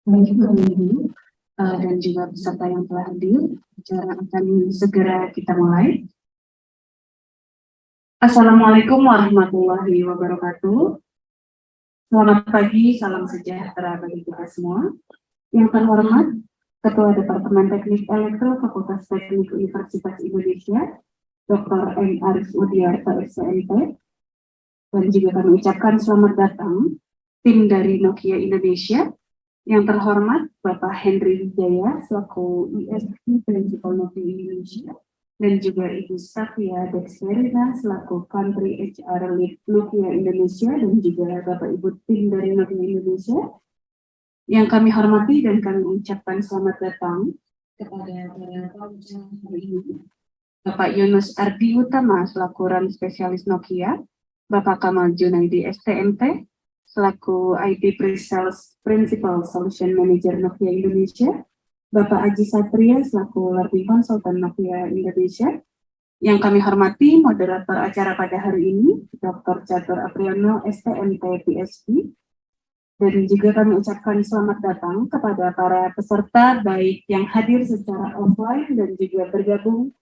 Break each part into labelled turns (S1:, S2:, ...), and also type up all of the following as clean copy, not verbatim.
S1: Baik Bapak Ibu dan juga peserta yang telah hadir, acara akan segera kita mulai. Assalamualaikum warahmatullahi wabarakatuh. Selamat pagi, salam sejahtera bagi kita semua. Yang terhormat Ketua Departemen Teknik Elektro Fakultas Teknik Universitas Indonesia, Dr. M. Arif Udiarto SCMP, dan juga kami ucapkan selamat datang tim dari Nokia Indonesia. Yang terhormat Bapak Henry Wijaya selaku ISP Principal Nokia Indonesia, dan juga Ibu Safia Dexterina selaku Country HR Lead Nokia Indonesia, dan juga Bapak Ibu tim dari Nokia Indonesia. Yang kami hormati dan kami ucapkan selamat datang kepada para tamu hari ini, Bapak Yunus Ardi Utama selaku Run Spesialis Nokia, Bapak Kamal Junaidi STMT selaku IT Pre-Sales Principal Solution Manager Nokia Indonesia, Bapak Aji Satria selaku Learning Consultant Nokia Indonesia. Yang kami hormati moderator acara pada hari ini, Dr. Catur Apriano STMT PhD. Dan juga kami ucapkan selamat datang kepada para peserta baik yang hadir secara offline dan juga bergabung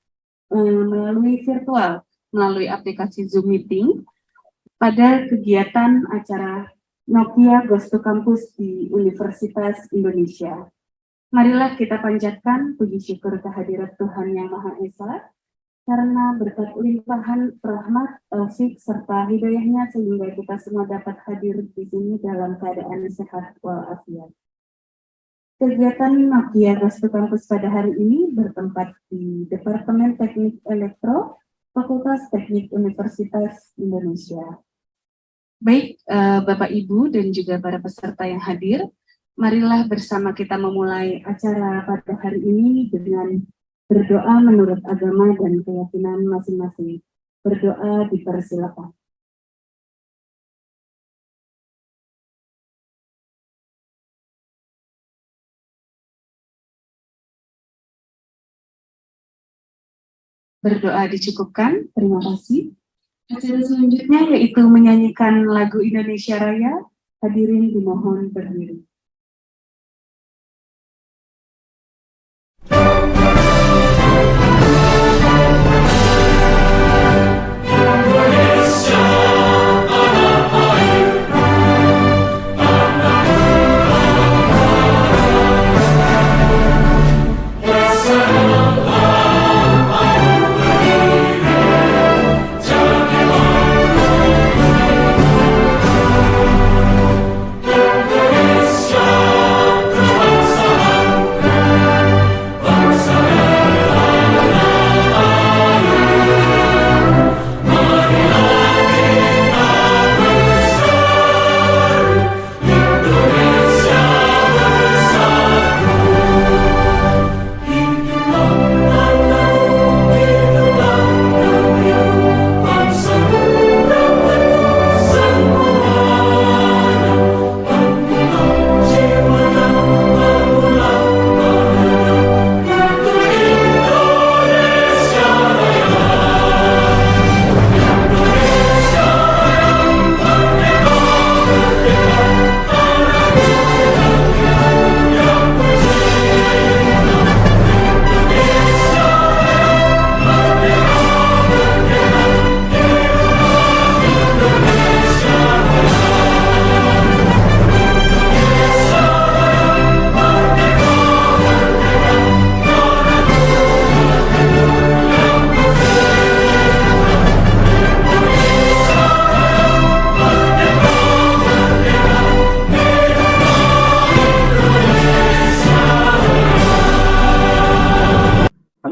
S1: melalui virtual, melalui aplikasi Zoom Meeting pada kegiatan acara Nokia Goes to Campus di Universitas Indonesia. Marilah kita panjatkan puji syukur kehadirat Tuhan Yang Maha Esa, karena berkat limpahan rahmat, taufik serta hidayahnya sehingga kita semua dapat hadir di sini dalam keadaan sehat walafiat. Kegiatan Nokia Goes to Campus pada hari ini bertempat di Departemen Teknik Elektro, Fakultas Teknik Universitas Indonesia. Baik, Bapak Ibu dan juga para peserta yang hadir, marilah bersama kita memulai acara pada hari ini dengan berdoa menurut agama dan keyakinan masing-masing. Berdoa dipersilakan. Berdoa dicukupkan, terima kasih. Acara selanjutnya yaitu menyanyikan lagu Indonesia Raya. Hadirin dimohon berdiri.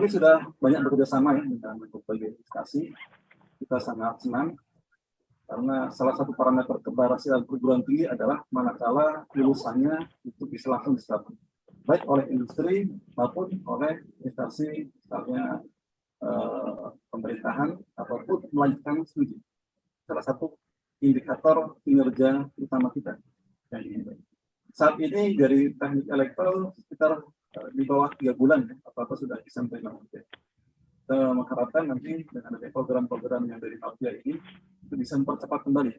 S2: Sudah banyak bekerjasama ya dengan berbagai instansi. Kita sangat senang karena salah satu parameter keberhasilan perguruan tinggi adalah manakala lulusannya itu bisa langsung diserap baik oleh industri maupun oleh instansi misalnya pemerintahan ataupun melanjutkan studi. Salah satu indikator kinerja utama kita. Saat ini dari teknik elektro sekitar di bawah 3 bulan ya, apa-apa sudah bisa menerima. Kita mengharapkan nanti dengan ada program-program yang dari Nokia ini itu bisa mempercepat kembali,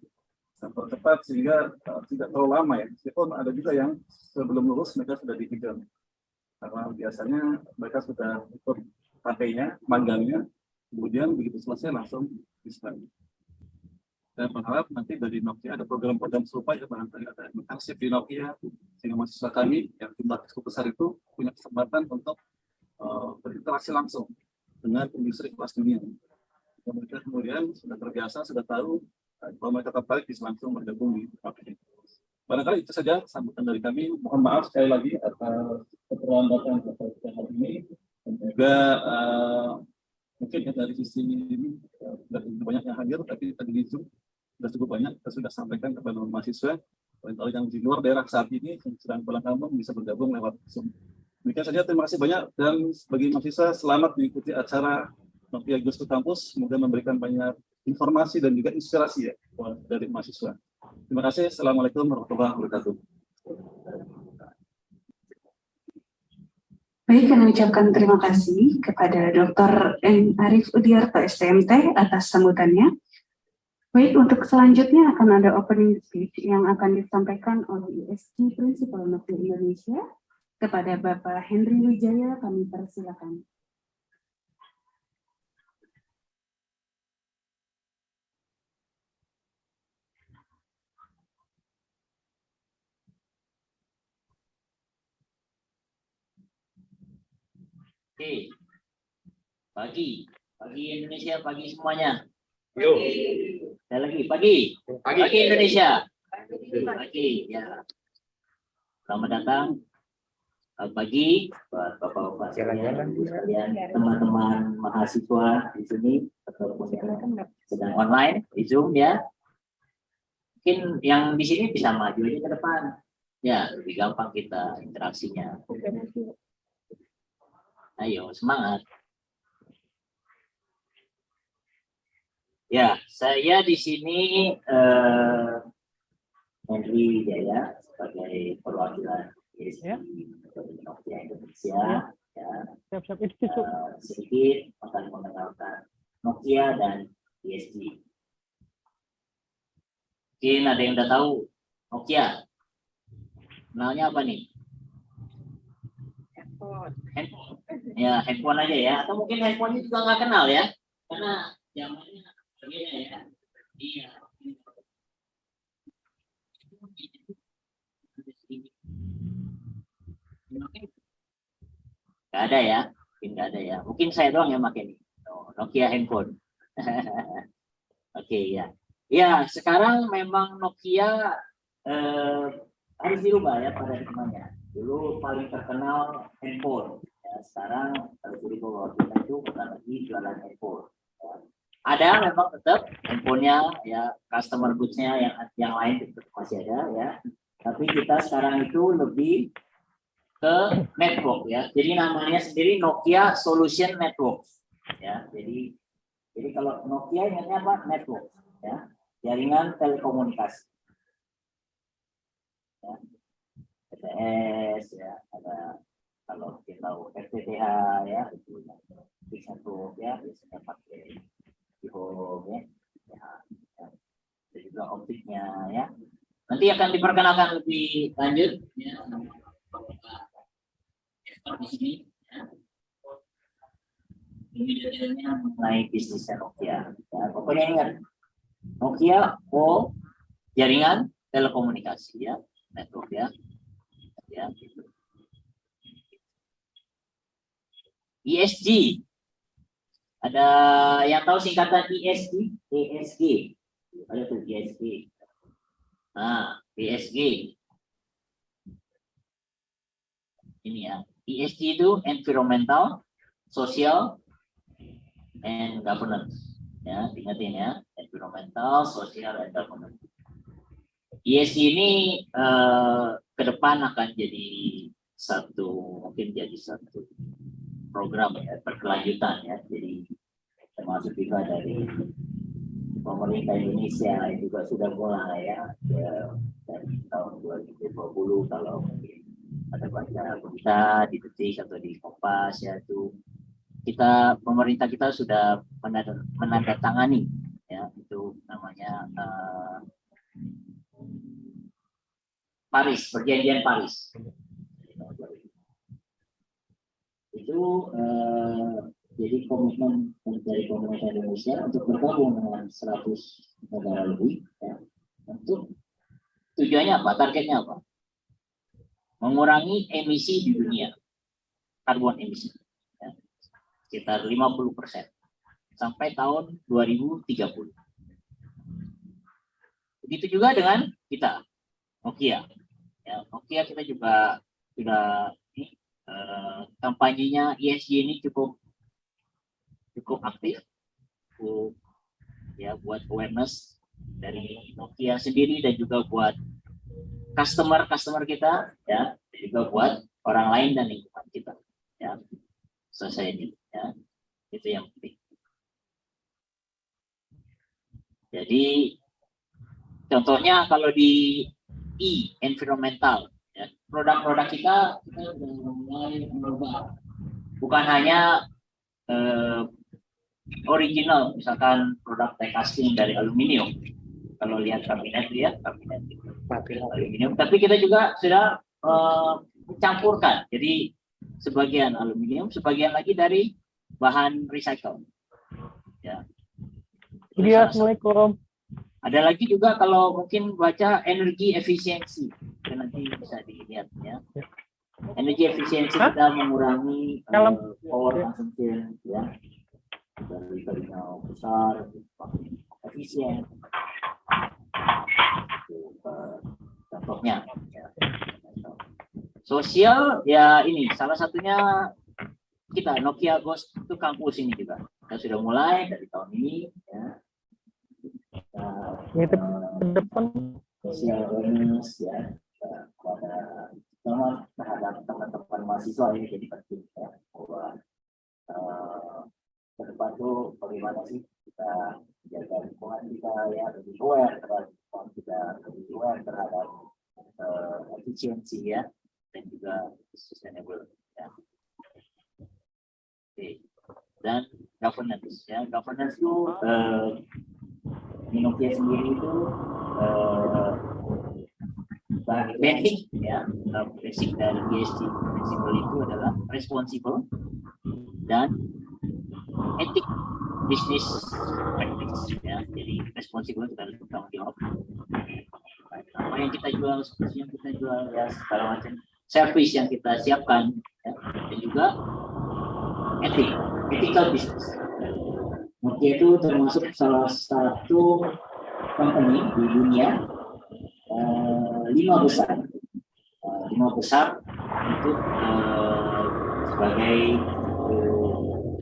S2: bisa mempercepat sehingga tidak terlalu lama ya, meskipun ada juga yang sebelum lulus mereka sudah dikejar. Karena biasanya mereka sudah ikut KT-nya, magangnya, kemudian begitu selesai langsung diskon. Saya berharap nanti dari Nokia ada program-program serupa ya, barangkali ada intensif di Nokia, sehingga mahasiswa kami yang jumlah cukup besar itu punya kesempatan untuk berinteraksi langsung dengan industri kelas dunia. Kemudian sudah terbiasa, sudah tahu, kalau mereka tertarik bisa langsung bergabung di Nokia. Barangkali itu saja sambutan dari kami. Mohon maaf sekali lagi atas keterlambatan pada hari ini. Dan juga mungkin ya dari sisi ini tidak banyak yang hadir, tapi tadi di Zoom sudah cukup banyak. Kita sudah sampaikan kepada mahasiswa, kalau yang di luar daerah saat ini yang sedang pulang kampung bisa bergabung lewat Zoom. Demikian saja, terima kasih banyak, dan bagi mahasiswa selamat mengikuti acara Nokia Ghost to Campus. Semoga memberikan banyak informasi dan juga inspirasi ya dari mahasiswa. Terima kasih. Assalamualaikum warahmatullahi wabarakatuh.
S1: Baik, kami ucapkan terima kasih kepada Dr. M. Arif Udiarto STMT atas sambutannya. Baik, untuk selanjutnya akan ada opening speech yang akan disampaikan oleh ISG Principal Nokia Indonesia kepada Bapak Henry Wijaya. Kami persilakan.
S3: Oke, pagi Indonesia, pagi semuanya.
S4: Yuk.
S3: Sekali lagi, pagi Indonesia. Pagi, ya. Selamat datang. Selamat pagi, bapak-bapak sekalian, teman-teman mahasiswa di sini ataupun yang sedang online di Zoom ya. Mungkin yang di sini bisa maju aja ke depan. Ya, lebih gampang kita interaksinya. Ayo, semangat. Ya, saya di sini Henry Wijaya sebagai perwakilan ISG Nokia Indonesia. Ya, sedikit akan mengenalkan Nokia dan ISG. Mungkin ada yang udah tahu Nokia. Kenalnya apa nih? Handphone. Ya, handphone aja ya. Atau mungkin handphone juga nggak kenal ya. Karena zamannya berbeda ya. Iya. Nggak ada ya. Mungkin nggak ada ya. Mungkin saya doang yang pakai nih. Nokia handphone. Oke ya. Ya, sekarang memang Nokia harus dirubah ya paradigmanya. Dulu paling terkenal handphone. Ya, sekarang harus dirubah bahwa kita itu bukan lagi jualan handphone. Ya. Ada memang tetap handphonenya ya, customer goods-nya yang lain tetap masih ada ya. Tapi kita sekarang itu lebih ke network ya. Jadi namanya sendiri Nokia Solution Network. Ya, jadi kalau Nokia ingatnya apa? Network ya. Jaringan telekomunikasi. Ya. PTS ya, ada kalau kita tahu FTTH ya, itu satu ya, biasanya pakai di home ya. Ada juga optiknya ya. Nanti akan diperkenalkan lebih lanjut ya di sini ya. Ini detailnya mengenai bisnis Nokia. Ya, pokoknya ingat Nokia jaringan telekomunikasi ya, network ya. Ya, gitu. ESG. Ada yang tahu singkatan ESG? ESG. Ada tuh ESG. Nah, ESG. Ini ya. ESG itu environmental, social, and governance. Ya, ingatin ya. Environmental, social, and governance. ESG ini ke depan akan jadi mungkin jadi satu program ya, berkelanjutan ya. Jadi termasuk juga dari pemerintah Indonesia juga sudah mulai ya, dari tahun 2020 kalau mungkin ada baca berita di Detik atau di Kompas ya, itu pemerintah kita sudah menandatangani ya, itu namanya Paris, perjanjian Paris. Itu jadi komitmen dari pemerintah Indonesia untuk bergabung dengan 100 negara lebih. Ya. Untuk tujuannya apa? Targetnya apa? Mengurangi emisi di dunia, karbon emisi, ya, sekitar 50% sampai tahun 2030. Begitu juga dengan kita, Nokia. Ya, Nokia kita juga sudah kampanyenya ESG ini cukup aktif, ya, buat awareness dari Nokia sendiri dan juga buat customer kita, ya, dan juga buat orang lain dan lingkungan kita, ya, society, ya, itu yang penting. Jadi contohnya kalau di environmental, ya, produk-produk kita sudah mulai berubah, bukan hanya original, misalkan produk die casting dari aluminium. Kalau lihat kabinet aluminium, tapi kita juga sudah mencampurkan. Jadi sebagian aluminium, sebagian lagi dari bahan recycle. Ya.
S4: Assalamualaikum.
S3: Ada lagi juga kalau mungkin baca energi efisiensi, nanti bisa dilihat, ya. Energi efisiensi kita mengurangi power consumption, ya, dari tadinya besar, efisien. Contohnya, ya. Sosial, ya, ini salah satunya kita Nokia Ghost to Campus ini juga kita sudah mulai dari tahun ini, ya. Sosial awareness, ya, kepada terhadap teman-teman mahasiswa ini jadi penting, ya, bahwa ke depan itu bagaimana sih kita jaga lingkungan kita, ya, lebih aware terhadap lingkungan kita, lebih aware terhadap efisiensi, ya, dan juga sustainable, ya. Oke. Dan governance, ya, governance itu Nokia sendiri itu basic, ya, basic dari ESG principle itu adalah responsible dan etik bisnis practice, ya. Jadi responsible kita harus bertanggung jawab. Apa yang kita jual, ya, segala macam service yang kita siapkan, ya, dan juga ethical business. Nokia itu termasuk salah satu company di dunia 5 besar untuk sebagai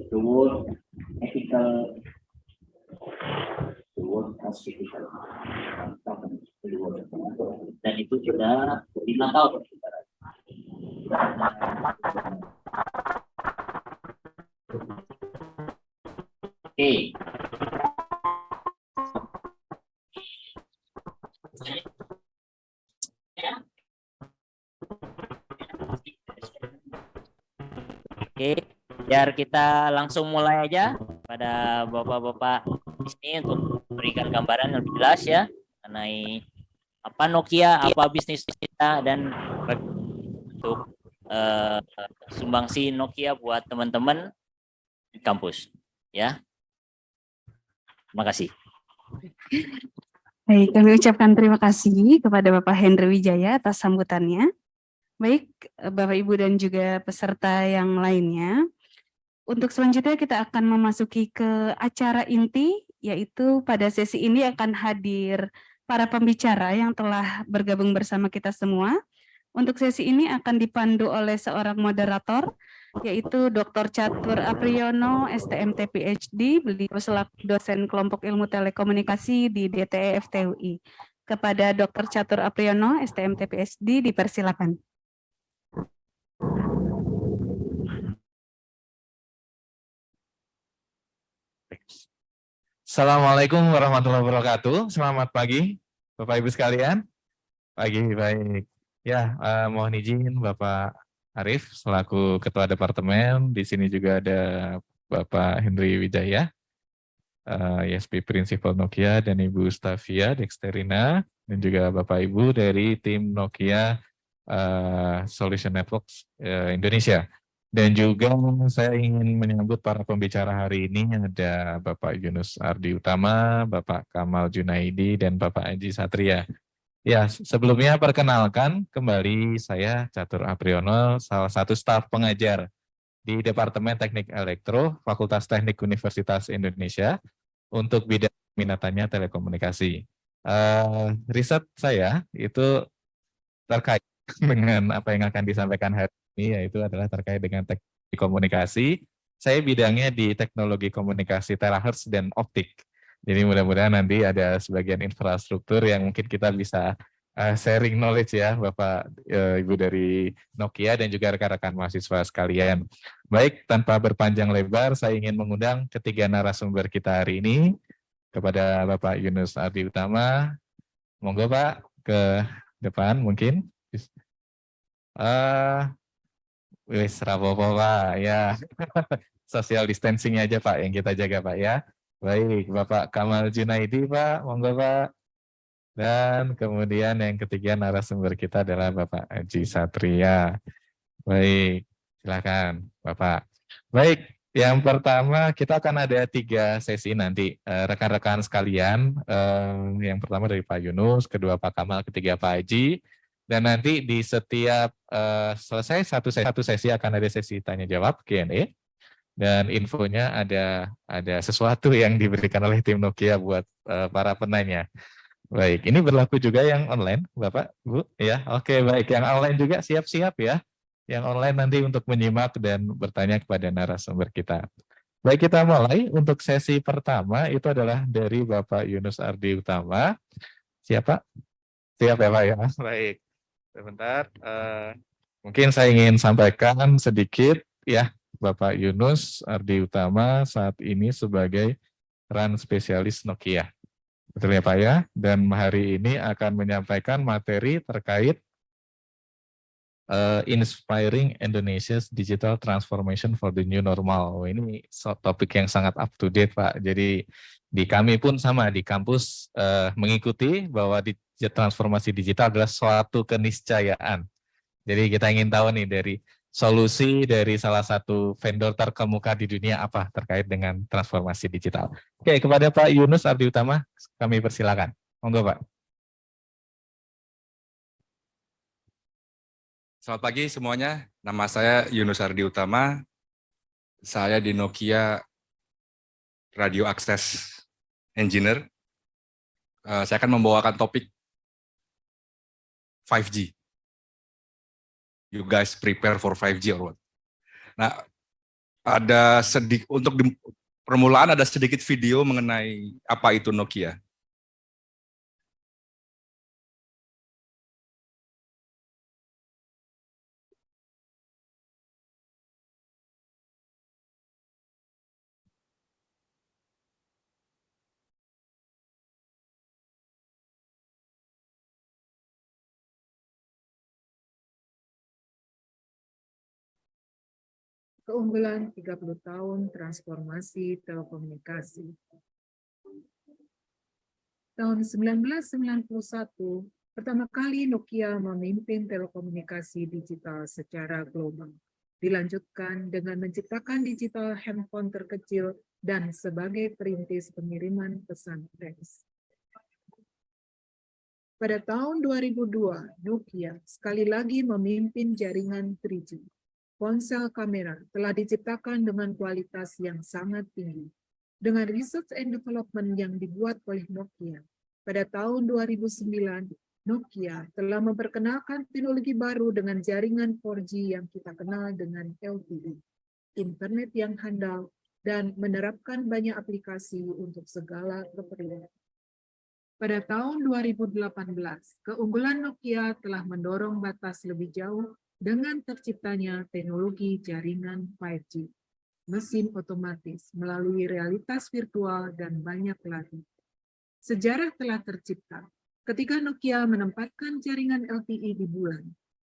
S3: the world ethical, the world ethical company, dan itu sudah 5 tahun. Oke. Oke, biar kita langsung mulai aja pada bapak-bapak di sini untuk memberikan gambaran yang lebih jelas, ya, mengenai apa Nokia, apa bisnis kita, dan untuk sumbangsi Nokia buat teman-teman di kampus, ya. Terima kasih.
S1: Baik, kami ucapkan terima kasih kepada Bapak Hendry Wijaya atas sambutannya. Baik, Bapak Ibu dan juga peserta yang lainnya. Untuk selanjutnya kita akan memasuki ke acara inti, yaitu pada sesi ini akan hadir para pembicara yang telah bergabung bersama kita semua. Untuk sesi ini akan dipandu oleh seorang moderator, yaitu Dr. Catur Apriyono, STMT PhD, beliau selaku dosen kelompok ilmu telekomunikasi di DTE FTUI. Kepada Dr. Catur Apriyono, STMT PhD, dipersilakan.
S5: Assalamualaikum warahmatullahi wabarakatuh. Selamat pagi, Bapak Ibu sekalian. Pagi, baik. Ya, mohon izin Bapak Arif selaku Ketua Departemen. Di sini juga ada Bapak Hendry Wijaya, ISP Principal Nokia, dan Ibu Stavia Dexterina, dan juga Bapak Ibu dari tim Nokia Solution Networks Indonesia. Dan juga saya ingin menyambut para pembicara hari ini, ada Bapak Yunus Ardi Utama, Bapak Kamal Junaidi, dan Bapak Aji Satria. Ya, sebelumnya perkenalkan kembali saya Catur Apriyono, salah satu staf pengajar di Departemen Teknik Elektro, Fakultas Teknik Universitas Indonesia, untuk bidang minatannya telekomunikasi. Riset saya itu terkait dengan apa yang akan disampaikan hari ini, yaitu adalah terkait dengan teknik komunikasi. Saya bidangnya di teknologi komunikasi terahertz dan optik. Jadi mudah-mudahan nanti ada sebagian infrastruktur yang mungkin kita bisa sharing knowledge ya, Bapak Ibu dari Nokia dan juga rekan-rekan mahasiswa sekalian. Baik, tanpa berpanjang lebar, saya ingin mengundang ketiga narasumber kita hari ini, kepada Bapak Yunus Ardi Utama. Monggo Pak ke depan mungkin. Wis rapopo Pak ya. Social distancing aja Pak yang kita jaga Pak ya. Baik, Bapak Kamal Junaidi Pak, monggo Pak. Dan kemudian yang ketiga narasumber kita adalah Bapak Aji Satria. Baik, silakan Bapak. Baik, yang pertama kita akan ada 3 sesi nanti rekan-rekan sekalian. Yang pertama dari Pak Yunus, kedua Pak Kamal, ketiga Pak Aji. Dan nanti di setiap selesai satu sesi akan ada sesi tanya jawab Q&A. Dan infonya ada sesuatu yang diberikan oleh tim Nokia buat para penanya. Baik, ini berlaku juga yang online, Bapak, Bu, ya. Oke, baik. Yang online juga siap-siap ya. Yang online nanti untuk menyimak dan bertanya kepada narasumber kita. Baik, kita mulai untuk sesi pertama itu adalah dari Bapak Yunus Ardi Utama. Siapa? Siap ya Pak ya. Baik. Sebentar. Mungkin saya ingin sampaikan sedikit ya, Bapak Yunus Ardi Utama saat ini sebagai RAN spesialis Nokia. Betul ya Pak ya, dan hari ini akan menyampaikan materi terkait Inspiring Indonesia's Digital Transformation for the New Normal. Ini topik yang sangat up to date Pak, jadi di kami pun sama, di kampus mengikuti bahwa transformasi digital adalah suatu keniscayaan. Jadi kita ingin tahu nih dari solusi dari salah satu vendor terkemuka di dunia apa terkait dengan transformasi digital. Oke, kepada Pak Yunus Ardi Utama, kami persilakan. Monggo Pak.
S4: Selamat pagi semuanya, nama saya Yunus Ardi Utama. Saya di Nokia Radio Access Engineer. Saya akan membawakan topik 5G. You guys prepare for 5G or what? Nah, ada untuk permulaan ada sedikit video mengenai apa itu Nokia.
S6: Keunggulan 30 tahun transformasi telekomunikasi. Tahun 1991, pertama kali Nokia memimpin telekomunikasi digital secara global. Dilanjutkan dengan menciptakan digital handphone terkecil dan sebagai perintis pengiriman pesan teks. Pada tahun 2002, Nokia sekali lagi memimpin jaringan 3G. Ponsel kamera telah diciptakan dengan kualitas yang sangat tinggi. Dengan research and development yang dibuat oleh Nokia, pada tahun 2009, Nokia telah memperkenalkan teknologi baru dengan jaringan 4G yang kita kenal dengan LTE, internet yang handal, dan menerapkan banyak aplikasi untuk segala keperluan. Pada tahun 2018, keunggulan Nokia telah mendorong batas lebih jauh dengan terciptanya teknologi jaringan 5G, mesin otomatis melalui realitas virtual, dan banyak lagi. Sejarah telah tercipta ketika Nokia menempatkan jaringan LTE di bulan.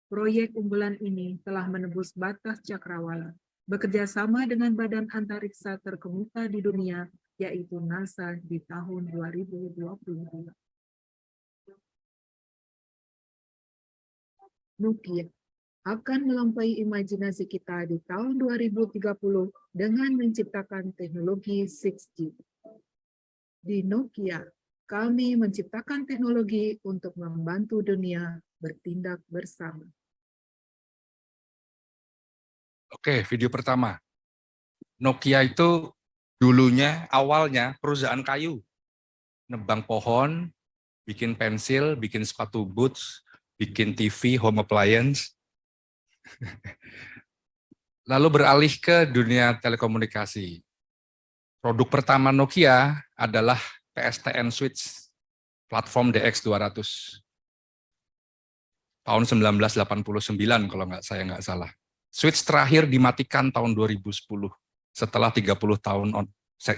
S6: Proyek unggulan ini telah menembus batas cakrawala, bekerja sama dengan badan antariksa terkemuka di dunia, yaitu NASA di tahun 2022. Nokia akan melampaui imajinasi kita di tahun 2030 dengan menciptakan teknologi 6G. Di Nokia, kami menciptakan teknologi untuk membantu dunia bertindak bersama.
S4: Oke, video pertama. Nokia itu dulunya, awalnya perusahaan kayu. Nebang pohon, bikin pensil, bikin sepatu boots, bikin TV, home appliance. Lalu beralih ke dunia telekomunikasi. Produk pertama Nokia adalah PSTN Switch, platform DX200. Tahun 1989 kalau saya nggak salah. Switch terakhir dimatikan tahun 2010, setelah 30 tahun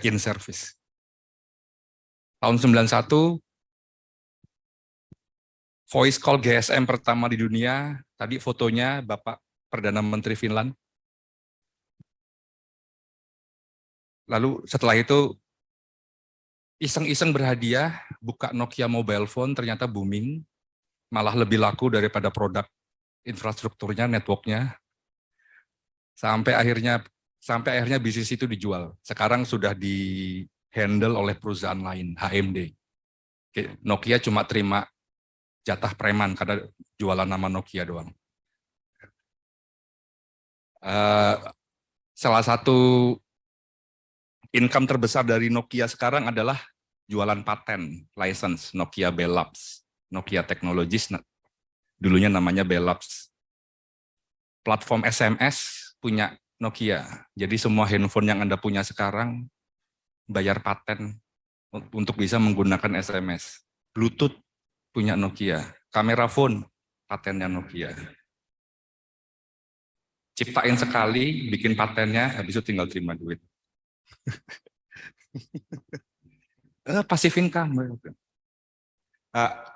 S4: in service. Tahun 91, voice call GSM pertama di dunia, tadi fotonya Bapak Perdana Menteri Finland. Lalu setelah itu iseng-iseng berhadiah, buka Nokia mobile phone, ternyata booming, malah lebih laku daripada produk infrastrukturnya, networknya. Sampai akhirnya bisnis itu dijual. Sekarang sudah di-handle oleh perusahaan lain, HMD. Nokia cuma terima jatah preman karena jualan nama Nokia doang. Salah satu income terbesar dari Nokia sekarang adalah jualan paten, license, Nokia Bell Labs, Nokia Technologies, dulunya namanya Bell Labs. Platform SMS punya Nokia, jadi semua handphone yang Anda punya sekarang bayar paten untuk bisa menggunakan SMS. Bluetooth punya Nokia, kamera phone patennya Nokia. Ciptain sekali, bikin patennya, habis itu tinggal terima duit. Passive income.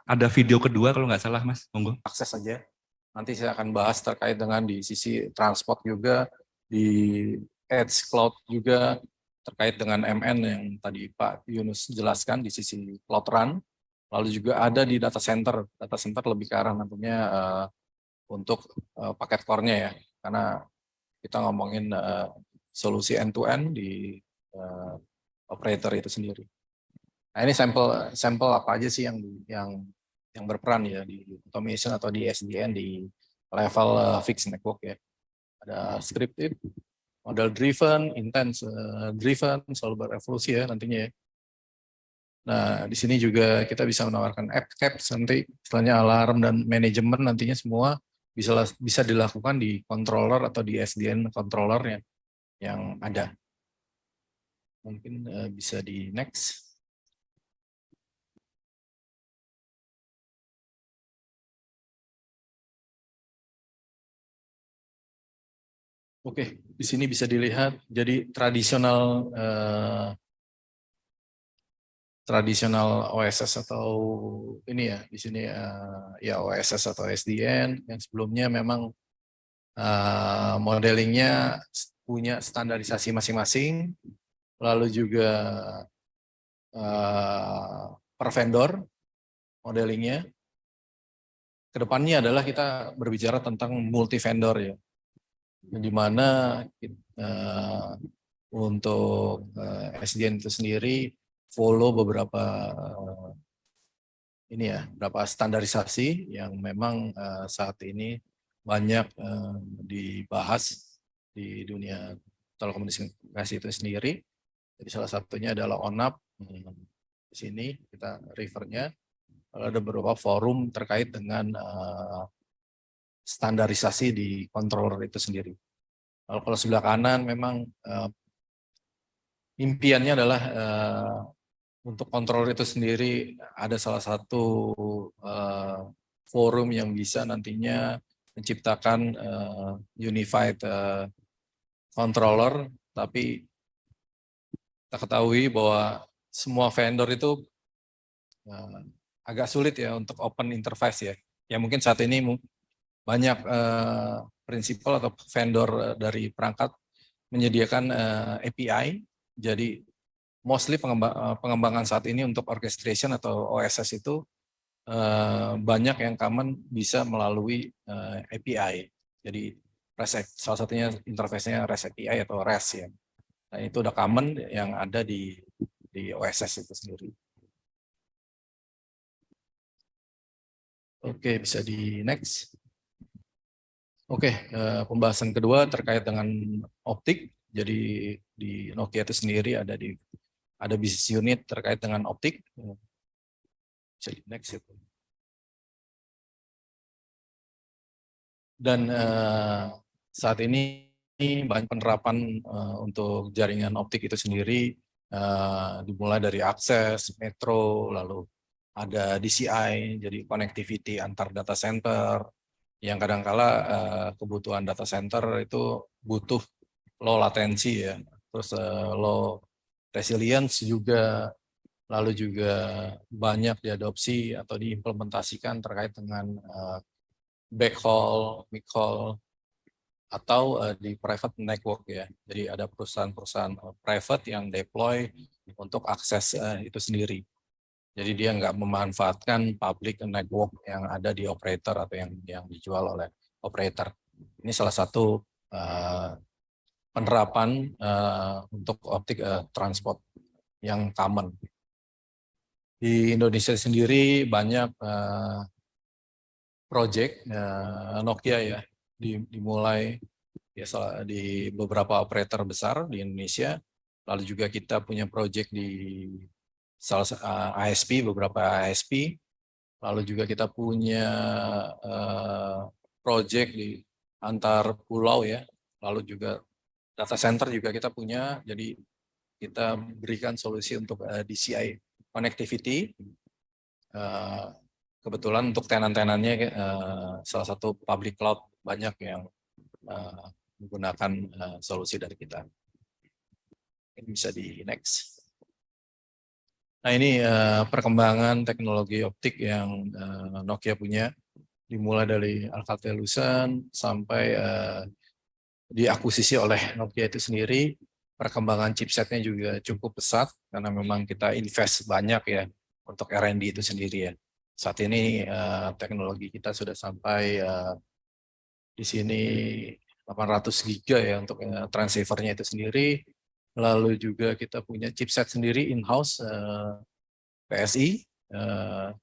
S4: Ada video kedua kalau nggak salah, Mas. Monggo.
S2: Akses saja. Nanti saya akan bahas terkait dengan di sisi transport juga, di edge cloud juga, terkait dengan MN yang tadi Pak Yunus jelaskan di sisi cloud run. Lalu juga ada di data center. Data center lebih ke arah nantinya untuk paket core-nya ya. Karena kita ngomongin solusi end-to-end di operator itu sendiri. Nah ini sampel apa aja sih yang berperan ya di automation atau di SDN di level fixed network ya. Ada scripted, model driven, intense driven, selalu berevolusi ya nantinya ya. Nah di sini juga kita bisa menawarkan app caps nanti, istilahnya alarm dan manajemen nantinya semua bisa dilakukan di controller atau di SDN controllernya yang ada. Mungkin bisa di next. Oke, di sini bisa dilihat. Jadi tradisional OSS atau ini ya di sini ya OSS atau SDN yang sebelumnya memang modelingnya punya standarisasi masing-masing, lalu juga per vendor modelingnya. Kedepannya adalah kita berbicara tentang multi vendor ya, di mana untuk SDN itu sendiri follow beberapa beberapa standarisasi yang memang saat ini banyak dibahas di dunia telekomunikasi itu sendiri. Jadi salah satunya adalah ONAP. Di sini kita refernya ada beberapa forum terkait dengan standarisasi di controller itu sendiri. Lalu kalau sebelah kanan memang impiannya adalah untuk controller itu sendiri ada salah satu forum yang bisa nantinya menciptakan unified controller, tapi kita ketahui bahwa semua vendor itu agak sulit ya untuk open interface ya. Ya mungkin saat ini banyak prinsipal atau vendor dari perangkat menyediakan API. Jadi mostly pengembangan saat ini untuk orchestration atau OSS itu
S7: banyak yang common bisa melalui API. Jadi salah satunya interface-nya REST API atau REST ya. Nah, itu udah common yang ada di OSS itu sendiri. Oke, bisa di next. Oke, pembahasan kedua terkait dengan optik. Jadi di Nokia itu sendiri ada business unit terkait dengan optik. Bisa di next itu. Dan saat ini banyak penerapan untuk jaringan optik itu sendiri dimulai dari akses, metro, lalu ada DCI, jadi connectivity antar data center, yang kadangkala kebutuhan data center itu butuh low latensi ya, terus low resilience juga, lalu juga banyak diadopsi atau diimplementasikan terkait dengan backhaul, midhaul, atau di private network ya. Jadi ada perusahaan-perusahaan private yang deploy untuk akses itu sendiri. Jadi dia nggak memanfaatkan public network yang ada di operator atau yang dijual oleh operator. Ini salah satu penerapan untuk optik transport yang common. Di Indonesia sendiri banyak project Nokia ya dimulai ya di beberapa operator besar di Indonesia. Lalu juga kita punya project di ISP, beberapa ISP. Lalu juga kita punya project di antar pulau ya. Lalu juga data center juga kita punya. Jadi kita berikan solusi untuk DCI connectivity. Kebetulan untuk tenan-tenannya salah satu public cloud banyak yang menggunakan solusi dari kita. Ini bisa di next. Nah ini perkembangan teknologi optik yang Nokia punya, dimulai dari Alcatel-Lucent sampai diakuisisi oleh Nokia itu sendiri. Perkembangan chipsetnya juga cukup pesat karena memang kita invest banyak ya untuk R&D itu sendiri ya. Saat ini teknologi kita sudah sampai di sini 800 giga ya untuk transceivernya itu sendiri. Lalu juga kita punya chipset sendiri in-house PSI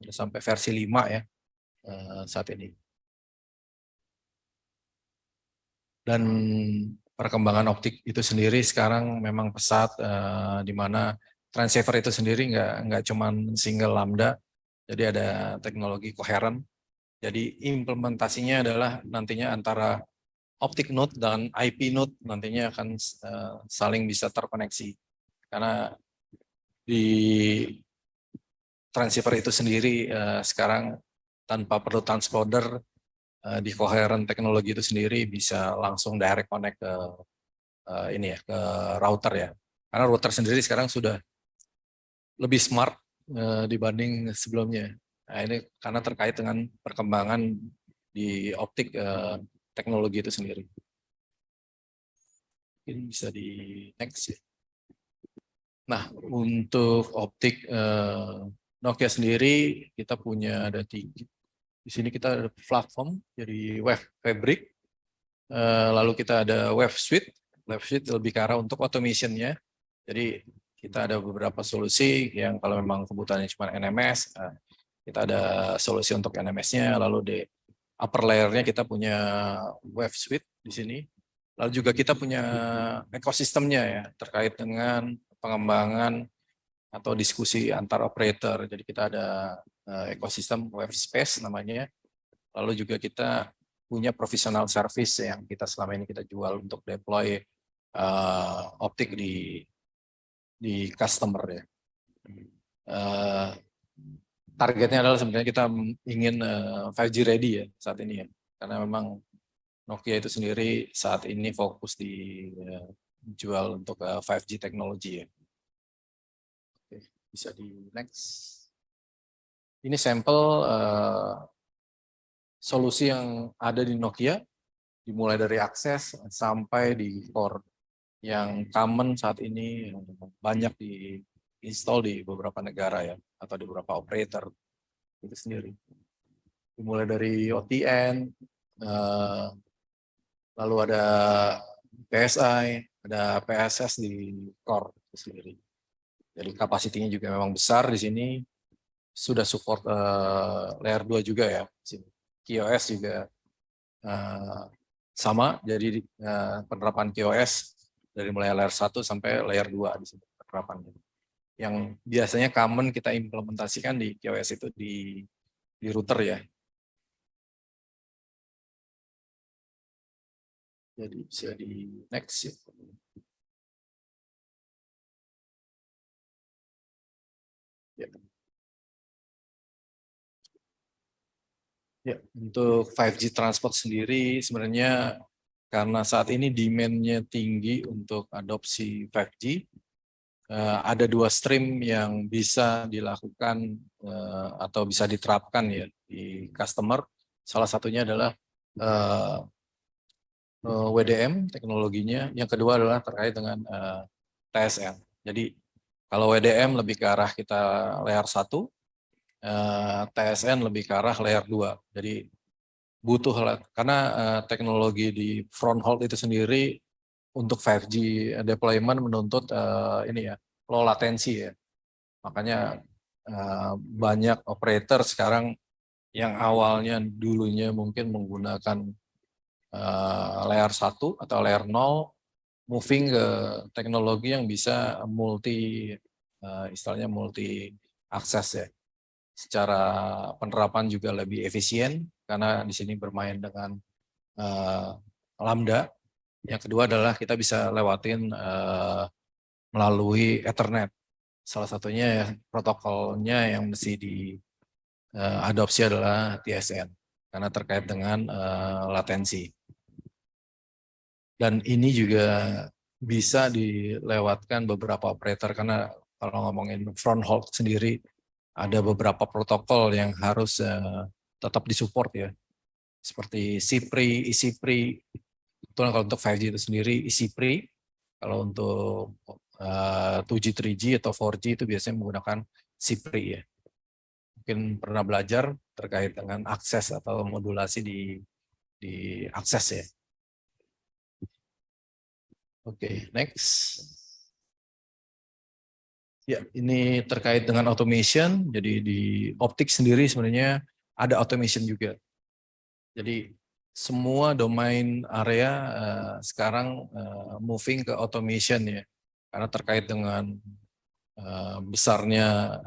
S7: sampai versi 5 ya saat ini. Dan perkembangan optik itu sendiri sekarang memang pesat di mana transceiver itu sendiri nggak cuma single lambda, jadi ada teknologi koheren. Jadi implementasinya adalah nantinya antara optic node dan IP node nantinya akan saling bisa terkoneksi. Karena di transceiver itu sendiri sekarang tanpa perlu transponder, di coherent teknologi itu sendiri bisa langsung direct connect ke ini ya, ke router ya. Karena router sendiri sekarang sudah lebih smart dibanding sebelumnya. Nah, ini karena terkait dengan perkembangan di optik teknologi itu sendiri. Ini bisa di next ya. Nah, untuk optik Nokia sendiri kita punya ada 3. Di sini kita ada platform jadi web fabric. Lalu kita ada web suite. Web suite lebih ke arah untuk automation-nya. Jadi kita ada beberapa solusi yang kalau memang kebutuhannya cuma NMS, kita ada solusi untuk NMS-nya. Lalu di upper layer-nya kita punya web suite di sini. Lalu juga kita punya ekosistemnya ya terkait dengan pengembangan atau diskusi antar operator. Jadi kita ada ekosistem web space namanya. Lalu juga kita punya professional service yang kita selama ini kita jual untuk deploy optik di customer ya. Targetnya adalah sebenarnya kita ingin 5G ready ya saat ini ya. Karena memang Nokia itu sendiri saat ini fokus di jual untuk 5G teknologi ya. Oke, bisa di next. Ini sampel solusi yang ada di Nokia, dimulai dari akses sampai di core yang common saat ini banyak di install di beberapa negara ya, atau di beberapa operator. itu sendiri. Dimulai dari OTN, lalu ada PSI, ada PSS di core itu sendiri. Jadi kapasitinya juga memang besar di sini. Sudah support layer 2 juga ya. QoS juga sama, jadi penerapan QoS dari mulai layer 1 sampai layer 2 di sini penerapannya. Yang biasanya common kita implementasikan di QoS itu di router ya. Jadi bisa di next ya. Ya. Ya, untuk 5G transport sendiri sebenarnya karena saat ini demand-nya tinggi untuk adopsi 5G, ada 2 stream yang bisa dilakukan atau bisa diterapkan ya di customer. Salah satunya adalah WDM teknologinya, yang kedua adalah terkait dengan TSN. Jadi kalau WDM lebih ke arah kita layer 1, TSN lebih ke arah layer 2. Jadi butuh karena teknologi di front haul itu sendiri untuk 5G deployment menuntut ini ya, low latency ya. Makanya banyak operator sekarang yang awalnya dulunya mungkin menggunakan layer 1 atau layer 0 moving ke teknologi yang bisa multi istilahnya multi akses ya. Secara penerapan juga lebih efisien karena di sini bermain dengan Lambda. Yang kedua adalah kita bisa lewatin melalui Ethernet. Salah satunya ya, protokolnya yang mesti diadopsi adalah TSN karena terkait dengan latensi. Dan ini juga bisa dilewatkan beberapa operator karena kalau ngomongin front haul sendiri ada beberapa protokol yang harus tetap disupport ya. Seperti CPRI, ECPRI, itu kalau untuk 5G itu sendiri ECPRI, kalau untuk 2G, 3G atau 4G itu biasanya menggunakan CPRI ya. Mungkin pernah belajar terkait dengan akses atau modulasi di akses ya. Oke, next. Ya, ini terkait dengan automation. Jadi di optik sendiri sebenarnya ada automation juga. Jadi semua domain area sekarang moving ke automation ya. Karena terkait dengan besarnya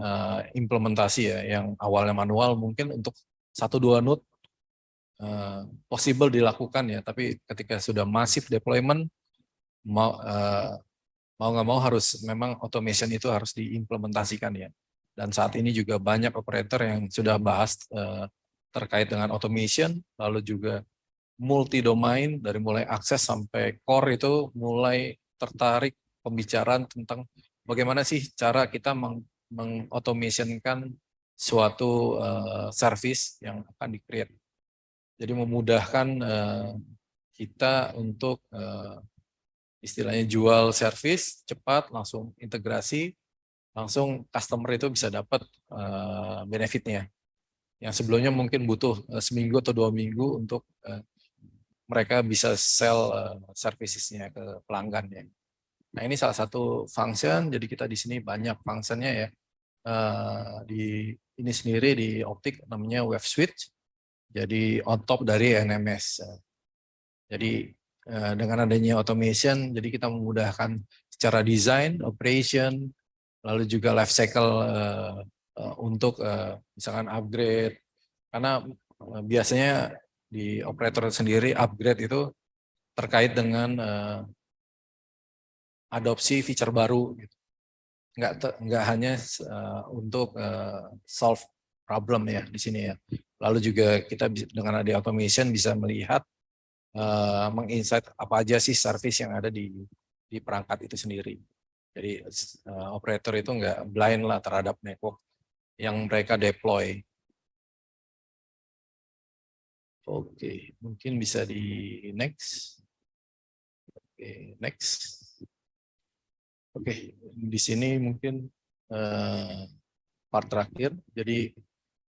S7: implementasi ya, yang awalnya manual mungkin untuk 1-2 node possible dilakukan ya, tapi ketika sudah masif deployment mau nggak mau harus memang automation itu harus diimplementasikan ya. Dan saat ini juga banyak operator yang sudah bahas terkait dengan automation, lalu juga multi domain dari mulai akses sampai core itu mulai tertarik pembicaraan tentang bagaimana sih cara kita mengautomationkan suatu service yang akan di-create. Jadi memudahkan kita untuk istilahnya jual service cepat, langsung integrasi, langsung customer itu bisa dapat benefitnya. Yang sebelumnya mungkin butuh seminggu atau 2 minggu untuk mereka bisa sell servicesnya ke pelanggannya. Nah ini salah satu function, jadi kita di sini banyak functionnya ya. Di ini sendiri di optik namanya wave switch, jadi on top dari NMS. Jadi dengan adanya automation, jadi kita memudahkan secara desain, operation, lalu juga life cycle untuk misalkan upgrade. Karena biasanya di operator sendiri upgrade itu terkait dengan adopsi feature baru. Gitu. Nggak hanya untuk solve problem ya di sini ya. Lalu juga kita dengan ada automation bisa melihat menginsight apa aja sih service yang ada di perangkat itu sendiri. Jadi operator itu nggak blind lah terhadap network yang mereka deploy. Oke, mungkin bisa di next. Oke, next. Oke, di sini mungkin part terakhir. Jadi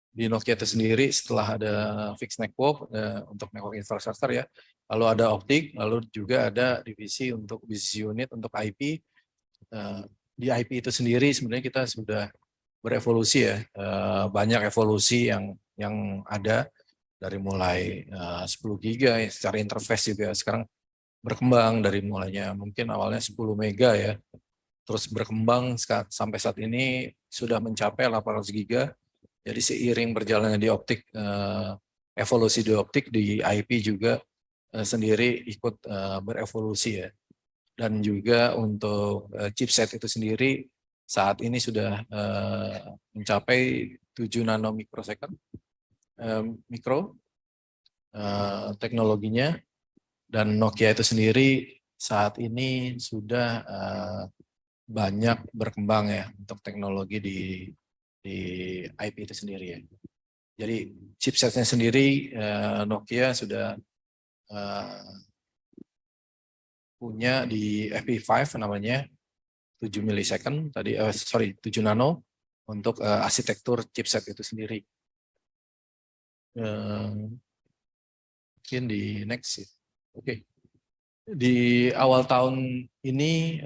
S7: di Nokia itu sendiri setelah ada fixed network untuk network infrastructure ya, lalu ada optik, lalu juga ada divisi untuk business unit untuk IP. Di IP itu sendiri sebenarnya kita sudah berevolusi ya, banyak evolusi yang ada dari mulai 10 giga ya, secara interface juga sekarang berkembang dari mulainya mungkin awalnya 10 mega ya, terus berkembang sampai saat ini sudah mencapai 800 giga. Jadi seiring berjalannya di optik, evolusi di optik di IP juga sendiri ikut berevolusi ya. Dan juga untuk chipset itu sendiri saat ini sudah mencapai 7 nano microsecond mikro teknologinya, dan Nokia itu sendiri saat ini sudah banyak berkembang ya untuk teknologi di IP itu sendiri ya. Jadi chipsetnya sendiri Nokia sudah punya di FP5 namanya 7 milisecond tadi 7 nano untuk arsitektur chipset itu sendiri. Mungkin di next ya. Oke. Di awal tahun ini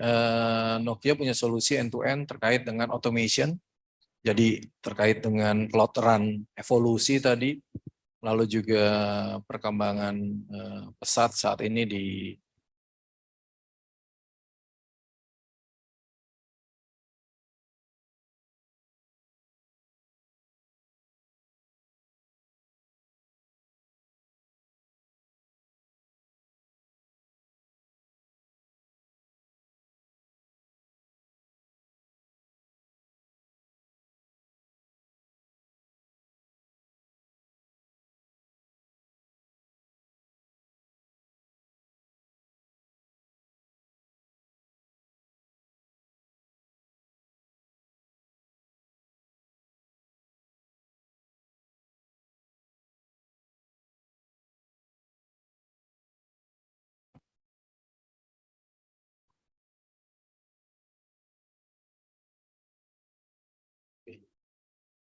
S7: Nokia punya solusi end-to-end terkait dengan automation. Jadi terkait dengan cloud run evolusi tadi, lalu juga perkembangan pesat saat ini di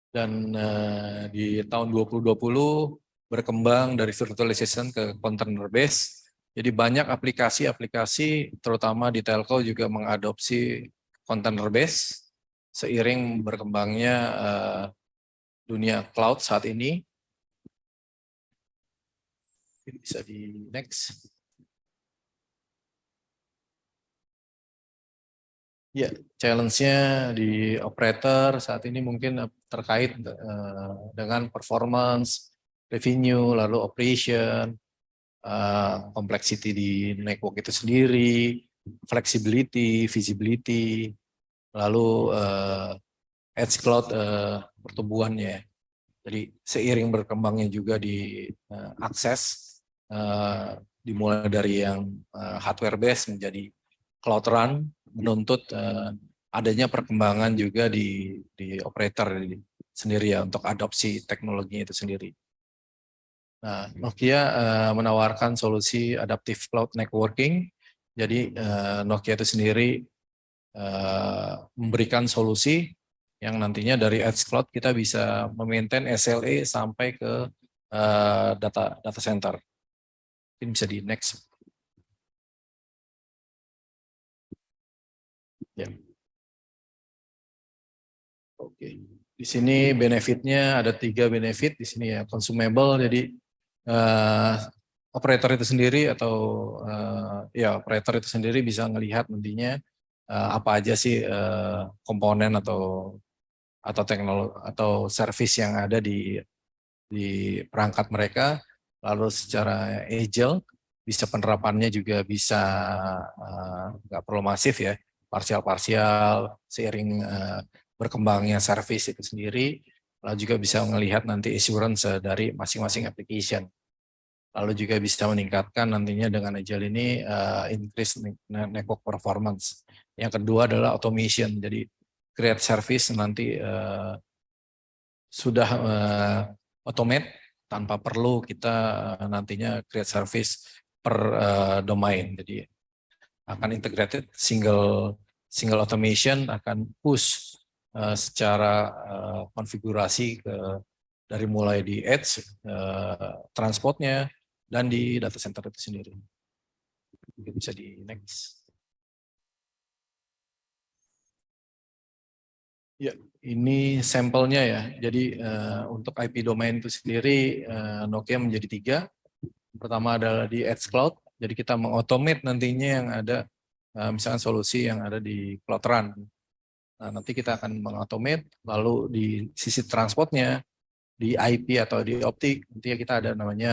S7: dan di tahun 2020 berkembang dari virtualization ke container base. Jadi banyak aplikasi-aplikasi terutama di telco juga mengadopsi container base seiring berkembangnya dunia cloud saat ini. Bisa di next. Ya, challenge-nya di operator saat ini mungkin terkait dengan performance, revenue, lalu operation, complexity di network itu sendiri, flexibility, visibility, lalu edge cloud pertumbuhannya. Jadi seiring berkembangnya juga di akses, dimulai dari yang hardware base menjadi cloud run, menuntut adanya perkembangan juga di operator sendiri ya untuk adopsi teknologinya itu sendiri. Nah, Nokia menawarkan solusi adaptive cloud networking. Jadi Nokia itu sendiri memberikan solusi yang nantinya dari edge cloud kita bisa memaintain SLA sampai ke data center. Ini bisa di next. Ya. Oke, di sini benefitnya ada 3 benefit di sini ya, consumable. Jadi operator itu sendiri atau ya operator itu sendiri bisa melihat nantinya apa aja sih komponen atau teknologi atau service yang ada di perangkat mereka, lalu secara agile bisa penerapannya juga bisa nggak perlu masif ya, parsial-parsial seiring berkembangnya service itu sendiri, lalu juga bisa melihat nanti assurance dari masing-masing application. Lalu juga bisa meningkatkan nantinya dengan agile ini increase network performance. Yang kedua adalah automation, jadi create service nanti sudah automate tanpa perlu kita nantinya create service per domain. Jadi akan integrated single automation, akan push secara konfigurasi ke dari mulai di edge, transportnya, dan di data center itu sendiri. Mungkin bisa di next. Ya, ini sampelnya ya. Jadi untuk IP domain itu sendiri Nokia menjadi 3. Pertama adalah di edge cloud. Jadi kita mengautomate nantinya yang ada misalkan solusi yang ada di Cloud Run. Nah, nanti kita akan mengautomate, lalu di sisi transportnya, di IP atau di optik, nanti kita ada namanya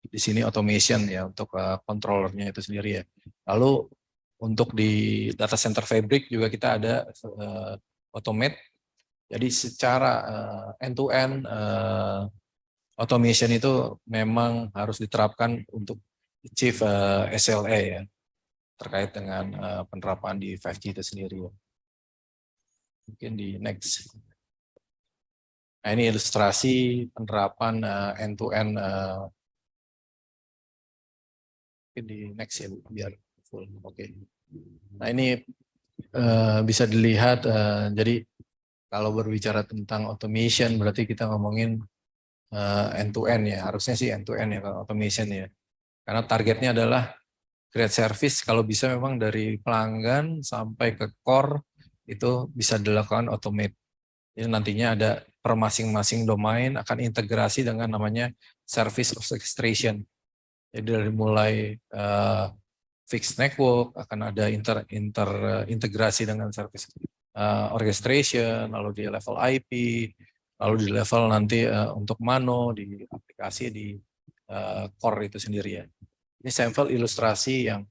S7: di sini automation ya untuk controllernya itu sendiri ya. Lalu untuk di data center fabric juga kita ada automate. Jadi secara end-to-end automation itu memang harus diterapkan untuk achieve SLA ya, terkait dengan penerapan di 5G itu sendiri ya. Mungkin di next. Nah, ini ilustrasi penerapan end-to-end. Mungkin di next ya, Bu, biar full. Oke. Nah, ini bisa dilihat. Jadi kalau berbicara tentang automation, berarti kita ngomongin end-to-end ya. Harusnya sih end-to-end ya kalau automation ya. Karena targetnya adalah create service. Kalau bisa memang dari pelanggan sampai ke core itu bisa dilakukan automate. Jadi nantinya ada per masing-masing domain akan integrasi dengan namanya service orchestration. Jadi dari mulai fixed network akan ada integrasi dengan service orchestration, lalu di level IP, lalu di level nanti untuk mano di aplikasi di core itu sendiri ya. Ini sampel ilustrasi yang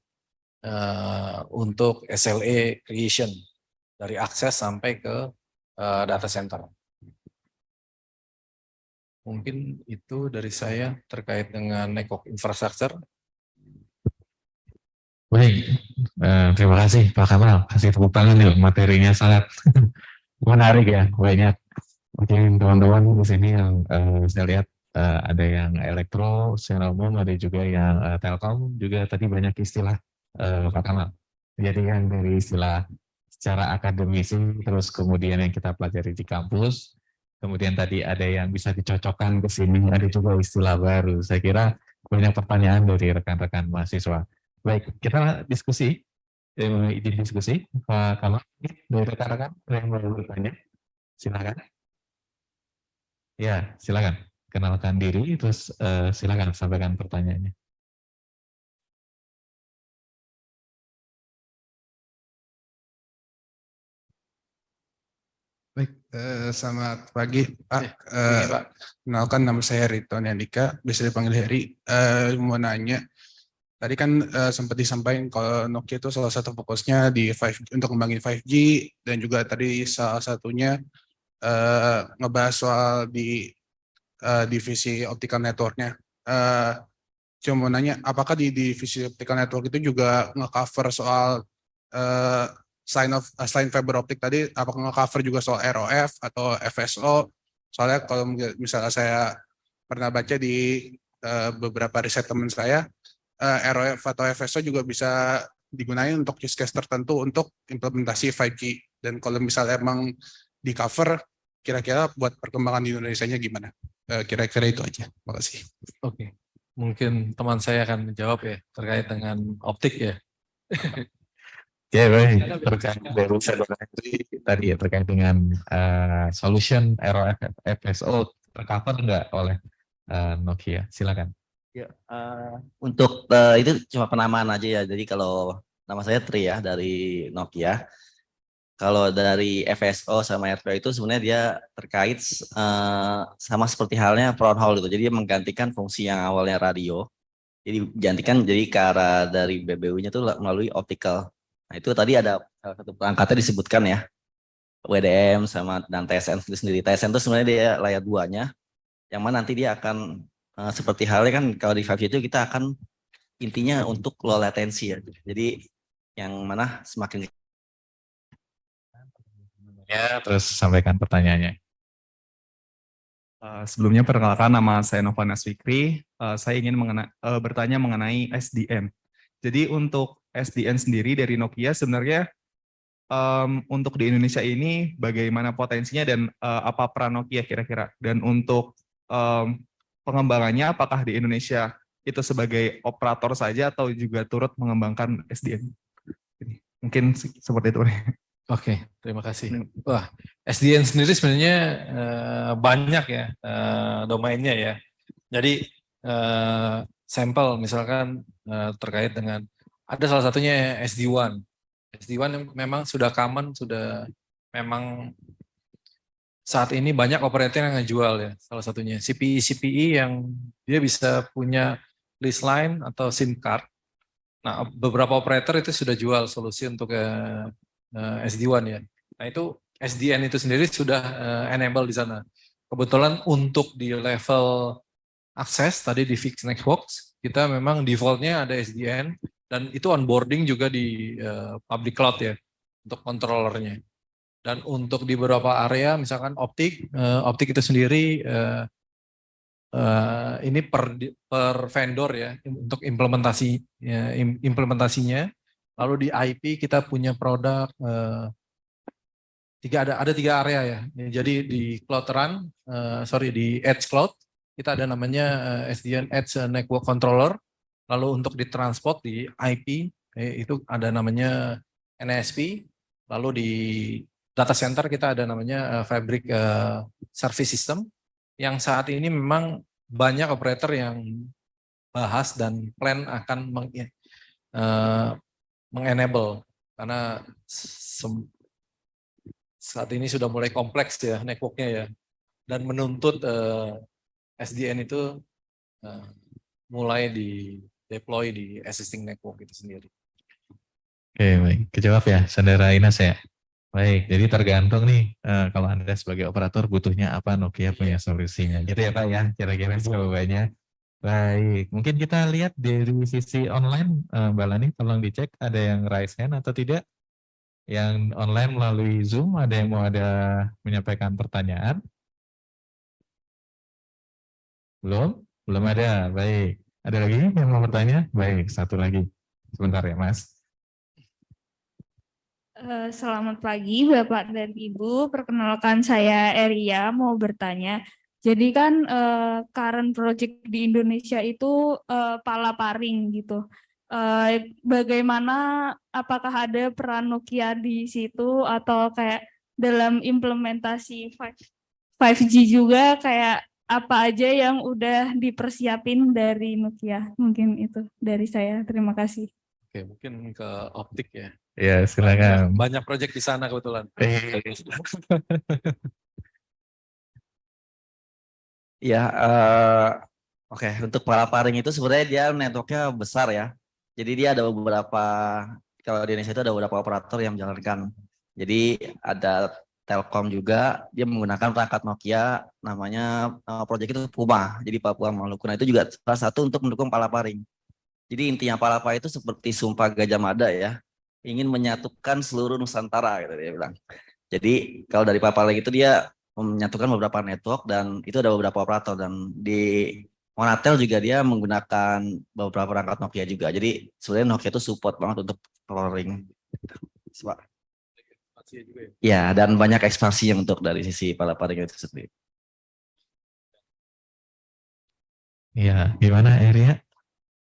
S7: untuk SLA creation dari akses sampai ke data center. Mungkin itu dari saya terkait dengan network infrastructure.
S5: Baik, terima kasih Pak Kamal. Kasih tepuk tangan yuk, materinya sangat menarik ya, banyak. Mungkin teman-teman di sini yang saya lihat ada yang elektro secara umum, ada juga yang telkom, juga tadi banyak istilah Pak Kamal. Jadi yang dari istilah secara akademisi, terus kemudian yang kita pelajari di kampus, kemudian tadi ada yang bisa dicocokkan ke sini, ada juga istilah baru. Saya kira banyak pertanyaan dari rekan-rekan mahasiswa. Baik, kita diskusi. Izin diskusi, Pak Kamal, dari rekan-rekan yang mau bertanya, silakan. Ya, silakan. Kenalkan diri, terus silakan sampaikan pertanyaannya.
S8: Baik, selamat pagi Pak.
S7: Pak.
S8: Kenalkan nama saya Riton Yandika, bisa dipanggil Heri. Mau nanya, tadi kan sempat disampaikan kalau Nokia itu salah satu fokusnya di 5G, untuk ngembangin 5G, dan juga tadi salah satunya ngebahas soal di divisi optical networknya. Cuma mau nanya, apakah di divisi optical network itu juga nge-cover soal selain fiber optik tadi, apakah nge-cover juga soal ROF atau FSO? Soalnya kalau misalnya saya pernah baca di beberapa riset teman saya, ROF atau FSO juga bisa digunakan untuk use case tertentu untuk implementasi 5G. Dan kalau misalnya emang di cover, kira-kira buat perkembangan di Indonesia-nya gimana? Kira-kira itu aja. Terima kasih.
S7: Oke. Mungkin teman saya akan menjawab ya terkait dengan optik ya.
S5: Ya, baik. Terkait dari tadi ya, terkait dengan solution ROF FSO tercover enggak oleh Nokia? Silakan.
S9: Ya, untuk itu cuma penamaan aja ya. Jadi kalau nama saya Tri ya dari Nokia. Kalau dari FSO sama RPO itu sebenarnya dia terkait sama seperti halnya front haul itu. Jadi dia menggantikan fungsi yang awalnya radio. Jadi digantikan jadi ke arah dari BBU-nya itu melalui optical. Nah itu tadi ada salah satu perangkatnya disebutkan ya, WDM sama dan TSN sendiri. TSN itu sebenarnya dia layer 2-nya, yang mana nanti dia akan seperti halnya kan kalau di 5G itu kita akan intinya untuk low latency ya. Jadi yang mana semakin
S5: Ya, terus sampaikan pertanyaannya.
S10: Sebelumnya perkenalkan, nama saya Novanas Fikri. Saya ingin bertanya mengenai SDN. Jadi untuk SDN sendiri dari Nokia sebenarnya untuk di Indonesia ini bagaimana potensinya dan apa peran Nokia kira-kira? Dan untuk pengembangannya apakah di Indonesia itu sebagai operator saja atau juga turut mengembangkan SDN? Mungkin seperti itu.
S7: Oke, terima kasih. Wah, SDN sendiri sebenarnya banyak ya domainnya ya. Jadi sampel misalkan terkait dengan ada salah satunya SD-WAN. SD-WAN yang memang sudah common, sudah memang saat ini banyak operator yang ngejual ya. Salah satunya CPE yang dia bisa punya lease line atau SIM card. Nah, beberapa operator itu sudah jual solusi untuk SD-WAN ya. Nah, itu SDN itu sendiri sudah enable di sana. Kebetulan untuk di level akses tadi di fixed networks, kita memang defaultnya ada SDN dan itu onboarding juga di public cloud ya untuk controllernya. Dan untuk di beberapa area misalkan optik itu sendiri ini per vendor ya untuk implementasinya. Lalu di IP kita punya produk ada 3 area ya. Jadi di Cloud Run, di Edge Cloud kita ada namanya SDN Edge Network Controller. Lalu untuk di transport di IP itu ada namanya NSP. Lalu di data center kita ada namanya Fabric Service System. Yang saat ini memang banyak operator yang bahas dan plan akan mengenable karena saat ini sudah mulai kompleks ya networknya ya dan menuntut SDN itu mulai di deploy di existing network itu sendiri.
S5: Oke, baik. Kejawab ya, Saudara Inas ya. Baik, jadi tergantung nih kalau Anda sebagai operator butuhnya apa, Nokia punya solusinya. Gitu ya Pak ya, kira-kira jawabannya. Baik, mungkin kita lihat dari sisi online, Mbak Lani tolong dicek ada yang raise hand atau tidak. Yang online melalui Zoom ada yang mau menyampaikan pertanyaan? Belum? Belum ada, baik. Ada lagi yang mau bertanya? Baik, satu lagi. Sebentar ya Mas.
S11: Selamat pagi Bapak dan Ibu, perkenalkan saya Eria, mau bertanya. Jadi kan current project di Indonesia itu palaparing gitu. Bagaimana, apakah ada peran Nokia di situ atau kayak dalam implementasi 5G juga kayak apa aja yang udah dipersiapin dari Nokia? Mungkin itu dari saya, terima kasih.
S7: Oke, mungkin ke optik ya.
S5: Ya, silakan.
S7: Banyak proyek di sana kebetulan.
S9: Ya, oke. Untuk palaparing itu sebenarnya dia networknya besar ya. Jadi dia ada beberapa, kalau di Indonesia itu ada beberapa operator yang menjalankan. Jadi ada Telkom juga, dia menggunakan perangkat Nokia, namanya proyek itu Puma. Jadi Papua Maluku. Nah itu juga salah satu untuk mendukung palaparing. Jadi intinya Palapa itu seperti Sumpah Gajah Mada ya, ingin menyatukan seluruh Nusantara gitu dia bilang. Jadi kalau dari Palaparing itu dia menyatukan beberapa network dan itu ada beberapa operator dan di Monatel juga dia menggunakan beberapa perangkat Nokia juga. Jadi sebenarnya Nokia itu support banget untuk Palaparing. Ya, dan banyak ekspansi yang untuk dari sisi Palaparing itu sendiri.
S5: Ya, gimana Eria?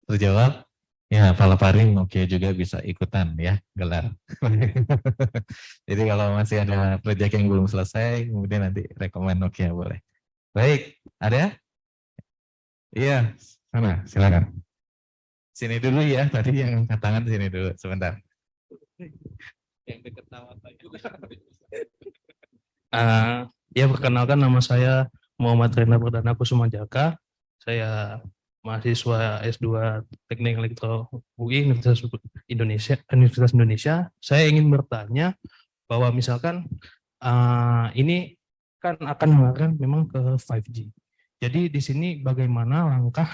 S5: Terjawab? Ya, palaparing Nokia juga bisa ikutan ya, gelar. Jadi kalau masih ada proyek yang belum selesai, kemudian nanti rekomend Nokia boleh. Baik, ada? Iya, sana, silakan. Sini dulu ya, tadi yang angkat tangan sini dulu, sebentar.
S12: Yang dekat sama Pak juga. Ya, perkenalkan nama saya Muhammad Rena Perdana Kusuma Jaka. Saya mahasiswa S2 Teknik Elektro UI Universitas Indonesia. Saya ingin bertanya bahwa misalkan ini kan akan mengarahkan memang ke 5G. Jadi di sini bagaimana langkah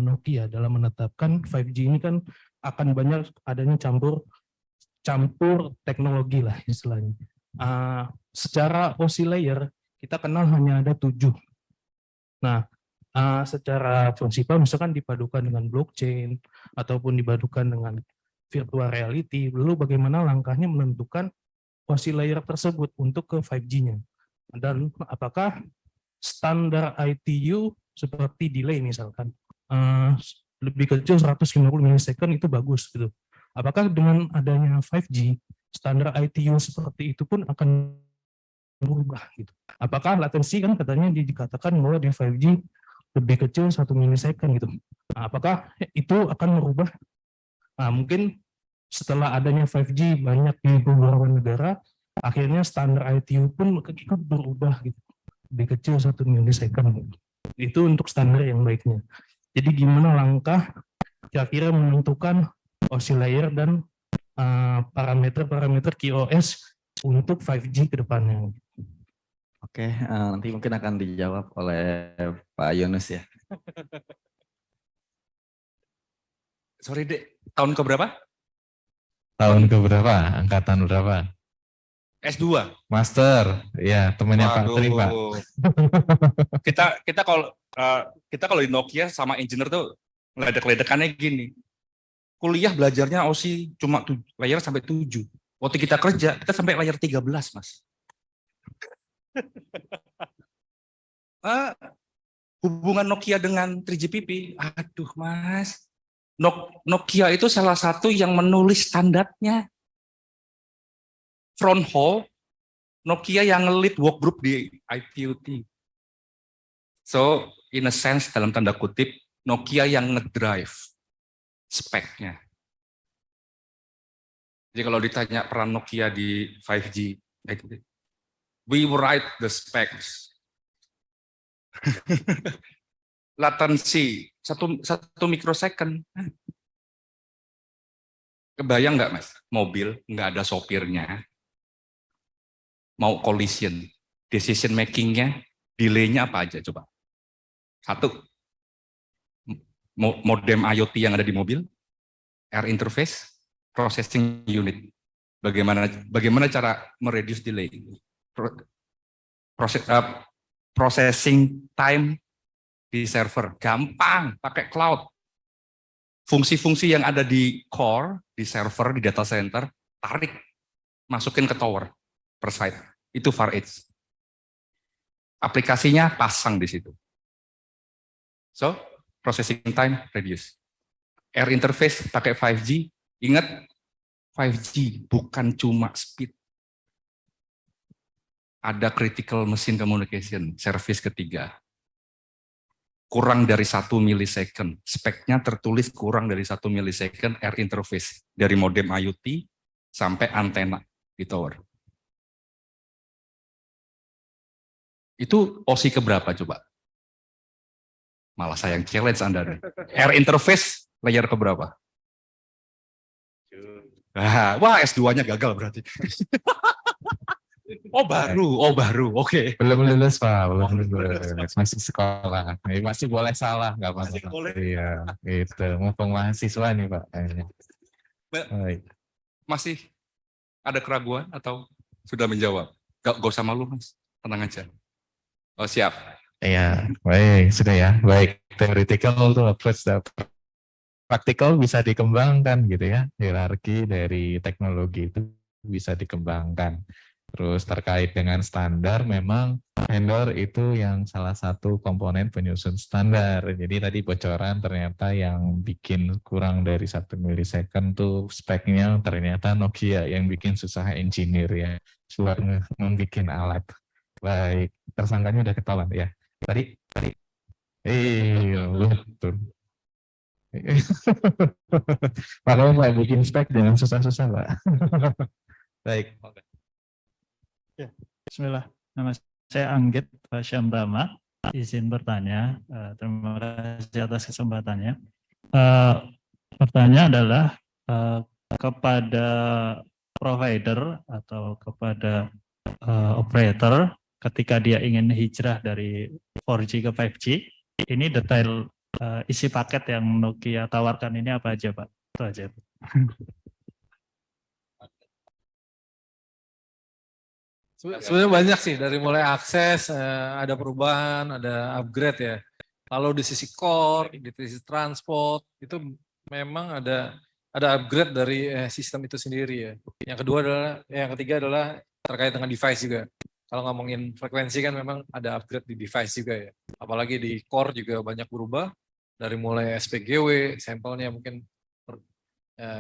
S12: Nokia dalam menetapkan 5G ini kan akan banyak adanya campur teknologi lah istilahnya. Secara OSI layer kita kenal hanya ada 7. Nah, secara prinsipal misalkan dipadukan dengan blockchain ataupun dipadukan dengan virtual reality, lalu bagaimana langkahnya menentukan OSI layer tersebut untuk ke 5G-nya. Dan apakah standar ITU seperti delay misalkan, lebih kecil 150 milisecond itu bagus gitu. Apakah dengan adanya 5G, standar ITU seperti itu pun akan berubah gitu. Apakah latensi kan katanya dikatakan bahwa di 5G lebih kecil 1 milisecond gitu. Nah, apakah itu akan merubah? Nah, mungkin setelah adanya 5G banyak di beberapa negara, akhirnya standar ITU pun ikut berubah gitu. Lebih kecil 1 milisecond. Itu untuk standar yang baiknya. Jadi gimana langkah kira-kira menentukan OSI layer dan parameter-parameter QoS untuk 5G ke depannya.
S9: Oke, nanti mungkin akan dijawab oleh Pak Yunus ya.
S4: Sorry Dek, tahun keberapa?
S5: Tahun keberapa? Angkatan berapa?
S4: S2.
S5: Master, ya temannya Pak Tri, Pak.
S4: Kita kalau di Nokia sama engineer tuh ngeledek-ledekannya gini. Kuliah belajarnya OSI cuma layar sampai 7. Waktu kita kerja, kita sampai layar 13, Mas. Hubungan Nokia dengan 3GPP, aduh Mas. Nokia itu salah satu yang menulis standarnya. Front hall, Nokia yang nge-lead work group di IPUT. So, in a sense, dalam tanda kutip, Nokia yang ngedrive speknya. Jadi kalau ditanya peran Nokia di 5G, we write the specs. Latency 1 mikrosecond. Kebayang nggak Mas? Mobil nggak ada sopirnya, mau collision, decision makingnya, delay-nya apa aja coba? 1, modem IoT yang ada di mobil, air interface, processing unit. Bagaimana cara mereduce delay? Processing time di server, gampang, pakai cloud. Fungsi-fungsi yang ada di core, di server, di data center, tarik, masukin ke tower per site. Itu far edge. Aplikasinya pasang di situ. So, processing time reduce. Air interface pakai 5G, ingat 5G bukan cuma speed. Ada critical machine communication, service ketiga. Kurang dari 1 milisecond. Speknya tertulis kurang dari 1 milisecond air interface. Dari modem IoT sampai antena di tower. Itu OSI keberapa coba? Malah saya yang challenge Anda. Air interface layer keberapa? Wah, S2-nya gagal berarti. Oh baru, oke.
S5: Belum lulus Pak, belum lulus, masih sekolah, masih boleh salah, nggak apa-apa. Iya, itu mumpung mahasiswa nih Pak.
S4: Masih ada keraguan atau sudah menjawab? Gak usah malu Mas, tenang aja. Oh siap.
S5: Iya, baik, sudah ya. Baik, theoretical to approach the practical bisa dikembangkan gitu ya. Hierarki dari teknologi itu bisa dikembangkan. Terus terkait dengan standar, memang vendor itu yang salah satu komponen penyusun standar. Jadi tadi bocoran ternyata yang bikin kurang dari 1 milisecond tuh speknya ternyata Nokia yang bikin susah engineer ya. Buat membuat alat. Baik, tersangkanya udah ketahuan ya. Tadi. Iya, betul. Makanya Pak bikin spek jangan susah-susah Pak. Baik.
S13: Ya, bismillah. Nama saya Anggit Syam Rama. Izin bertanya. Terima kasih atas kesempatannya. Pertanyaan adalah kepada provider atau kepada operator ketika dia ingin hijrah dari 4G ke 5G, ini detail isi paket yang Nokia tawarkan ini apa aja Pak? Itu aja.
S7: Sebenarnya banyak sih, dari mulai akses, ada perubahan, ada upgrade ya. Kalau di sisi core, di sisi transport, itu memang ada ada upgrade dari sistem itu sendiri ya. Yang ketiga adalah terkait dengan device juga. Kalau ngomongin frekuensi kan memang ada upgrade di device juga ya. Apalagi di core juga banyak berubah. Dari mulai SPGW, sampelnya mungkin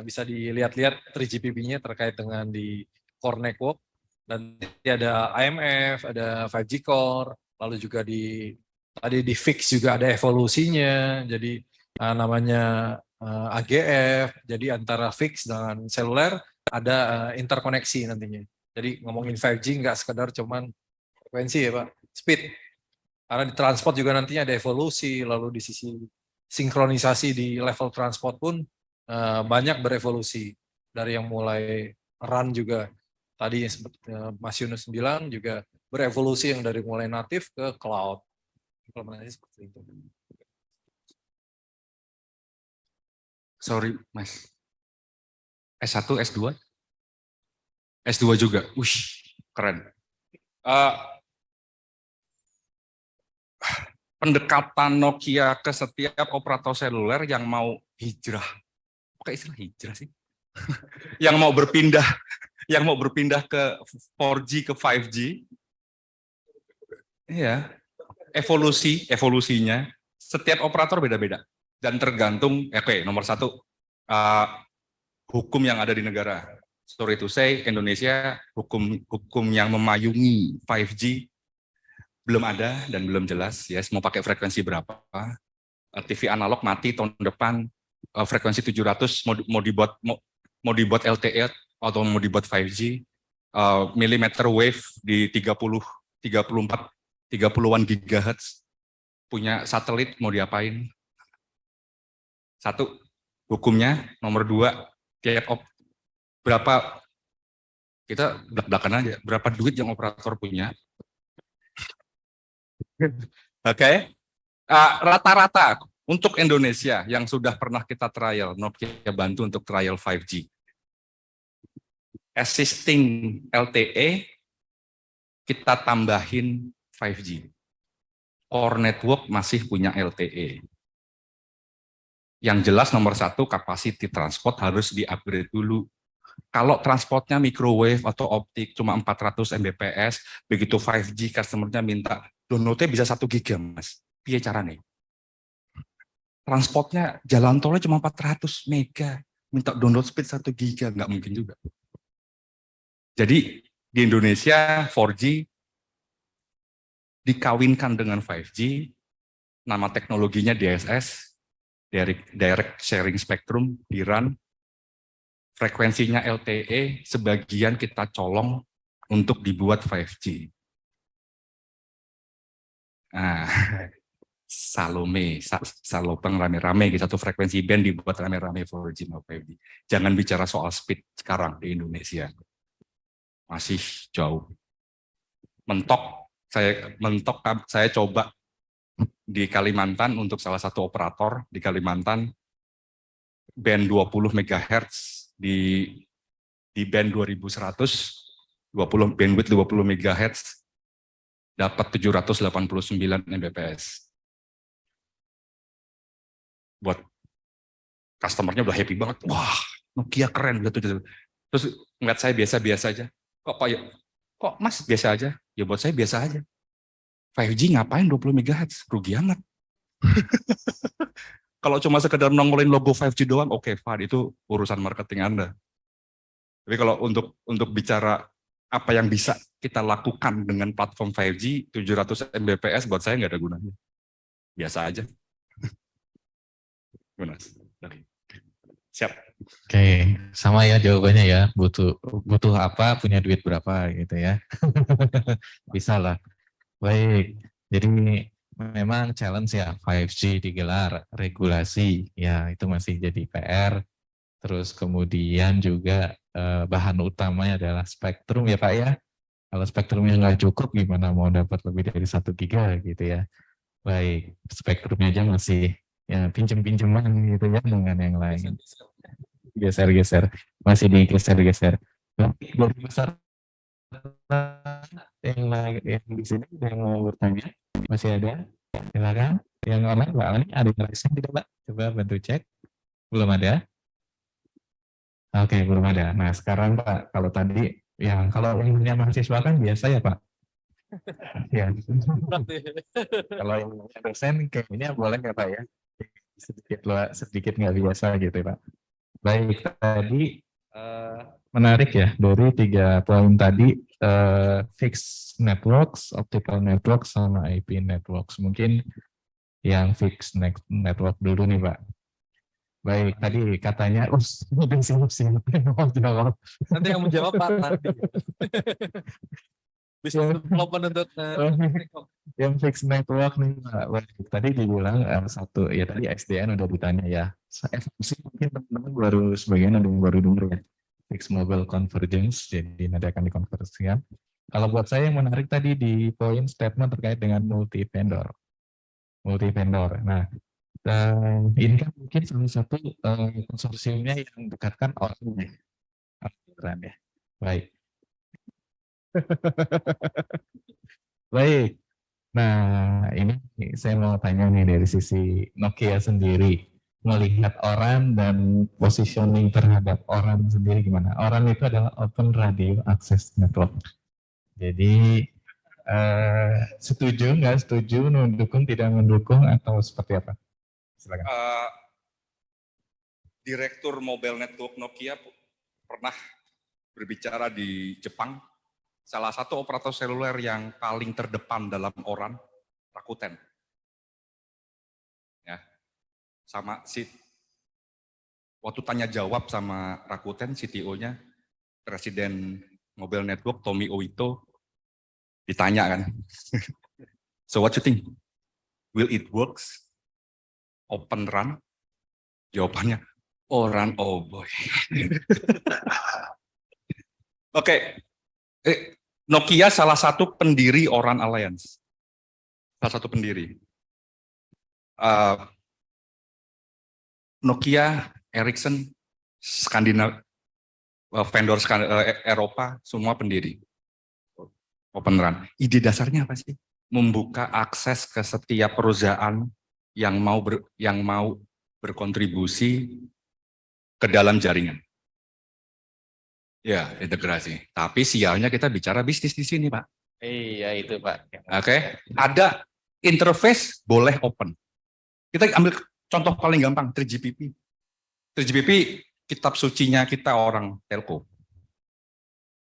S7: bisa dilihat-lihat 3GPP-nya terkait dengan di core network. Dan ada IMF, ada 5G core, lalu juga tadi di fix juga ada evolusinya. Jadi namanya AGF, jadi antara fix dengan seluler ada interkoneksi nantinya. Jadi ngomongin 5G nggak sekedar cuman frekuensi ya Pak, speed. Karena di transport juga nantinya ada evolusi, lalu di sisi sinkronisasi di level transport pun banyak berevolusi. Dari yang mulai RAN juga, tadi yang sempat Mas Yunus bilang juga berevolusi yang dari mulai natif ke cloud. Implementasi seperti itu.
S4: Sorry, Mas. S1, S2? S2 juga. Wih, keren. Pendekatan Nokia ke setiap operator seluler yang mau hijrah. Pakai istilah hijrah sih. yang mau berpindah ke 4G ke 5G. Iya. Evolusinya setiap operator beda-beda. Dan tergantung, nomor satu, hukum yang ada di negara. Sorry to say, Indonesia hukum yang memayungi 5G belum ada dan belum jelas. Ya, mau pakai frekuensi berapa? TV analog mati tahun depan, frekuensi 700 mau dibuat LTE atau mau dibuat 5G, millimeter wave di 30-an gigahertz, punya satelit mau diapain? Satu, hukumnya. Nomor dua, berapa, kita belak-belakan aja, berapa duit yang operator punya. Oke. Rata-rata untuk Indonesia yang sudah pernah kita trial, Nokia bantu untuk trial 5G. Existing LTE, kita tambahin 5G. Core network masih punya LTE. Yang jelas nomor satu, capacity transport harus di-upgrade dulu. Kalau transportnya microwave atau optik cuma 400 Mbps, begitu 5G customer-nya minta download-nya bisa 1 giga, Mas. Piye caranya? Transportnya jalan tolnya cuma 400 mega, minta download speed 1 giga, nggak mungkin juga. Jadi di Indonesia 4G dikawinkan dengan 5G, nama teknologinya DSS, Direct Sharing Spectrum, DRAN, frekuensinya LTE, sebagian kita colong untuk dibuat 5G. Nah, Salopeng rame-rame, satu frekuensi band dibuat rame-rame 4G mau 5G. Jangan bicara soal speed sekarang di Indonesia. Masih jauh. Saya coba di Kalimantan untuk salah satu operator di Kalimantan, band 20 MHz di band 2100, bandwidth 20 MHz dapat 789 Mbps. Buat customernya udah happy banget. Wah, Nokia keren. Terus ngeliat saya biasa-biasa aja. Kok Mas biasa aja? Ya buat saya biasa aja. 5G ngapain 20 MHz? Rugi amat. Kalau cuma sekedar nongolin logo 5G doang, oke, fine, itu urusan marketing Anda. Tapi kalau untuk bicara apa yang bisa kita lakukan dengan platform 5G, 700 Mbps buat saya nggak ada gunanya. Biasa aja. Gimana? Siap.
S5: Oke, sama ya jawabannya ya. Butuh apa, punya duit berapa gitu ya. Bisa lah. Baik, jadi memang challenge ya 5G digelar, regulasi ya itu masih jadi PR. Terus kemudian juga bahan utamanya adalah spektrum ya Pak ya. Kalau spektrumnya nggak cukup gimana mau dapat lebih dari 1 giga gitu ya. Baik, spektrumnya aja masih ya pinjem-pinjeman gitu ya dengan yang lain. Geser-geser, masih digeser-geser. Dari besar yang di sini yang mau bertanya masih ada, silakan. Yang online Mbak Ani ada yang raising tidak Mbak? Coba bantu cek. Belum ada. Oke, belum ada. Nah, sekarang Pak, kalau tadi, ya kalau ilmunya mahasiswa kan biasa ya Pak. Ya, kalau ilmunya dosen kayaknya boleh ya Pak ya. Sedikit nggak biasa gitu Pak. Baik, tadi menarik ya dari 3 poin tadi, fixed networks, optical networks, sama IP networks. Mungkin yang fixed network dulu nih Pak. Baik, tadi katanya, udah siap-siap mau jawab.
S7: Nanti yang menjawab Pak Tardi. Bisa development untuk
S5: yang fixed network nih Pak. Baik, tadi dibilang satu, ya tadi SDN udah ditanya ya. FMC mungkin teman-teman baru, sebagian ada yang baru dengar ya. Fixed mobile convergence, jadi nanti akan dikonversikan. Kalau buat saya yang menarik tadi di poin statement terkait dengan multi vendor. Nah, ini kan mungkin salah satu konsorsiumnya yang dekatkan orang ya. Baik. Baik. Nah, ini saya mau tanya nih dari sisi Nokia sendiri, melihat ORAN dan positioning terhadap ORAN sendiri gimana? ORAN itu adalah Open Radio Access Network. Jadi setuju nggak setuju, mendukung tidak mendukung atau seperti apa? Silakan.
S4: Direktur Mobile Network Nokia pernah berbicara di Jepang, salah satu operator seluler yang paling terdepan dalam ORAN, Rakuten. Ya, sama waktu tanya jawab sama Rakuten, CTO-nya, Presiden Mobile Network Tomio Ito, ditanya kan, so what you think? Will it works? Open RAN? Jawabannya, ORAN, oh boy. Oke. Nokia salah satu pendiri ORAN Alliance. Salah satu pendiri. Nokia, Ericsson, vendor Eropa, semua pendiri Open RAN. Ide dasarnya apa sih? Membuka akses ke setiap perusahaan yang mau berkontribusi ke dalam jaringan. Ya, integrasi. Tapi sialnya kita bicara bisnis di sini, Pak.
S5: Iya, itu Pak.
S4: Oke, ada interface boleh open. Kita ambil contoh paling gampang, 3GPP. 3GPP kitab sucinya kita orang telco.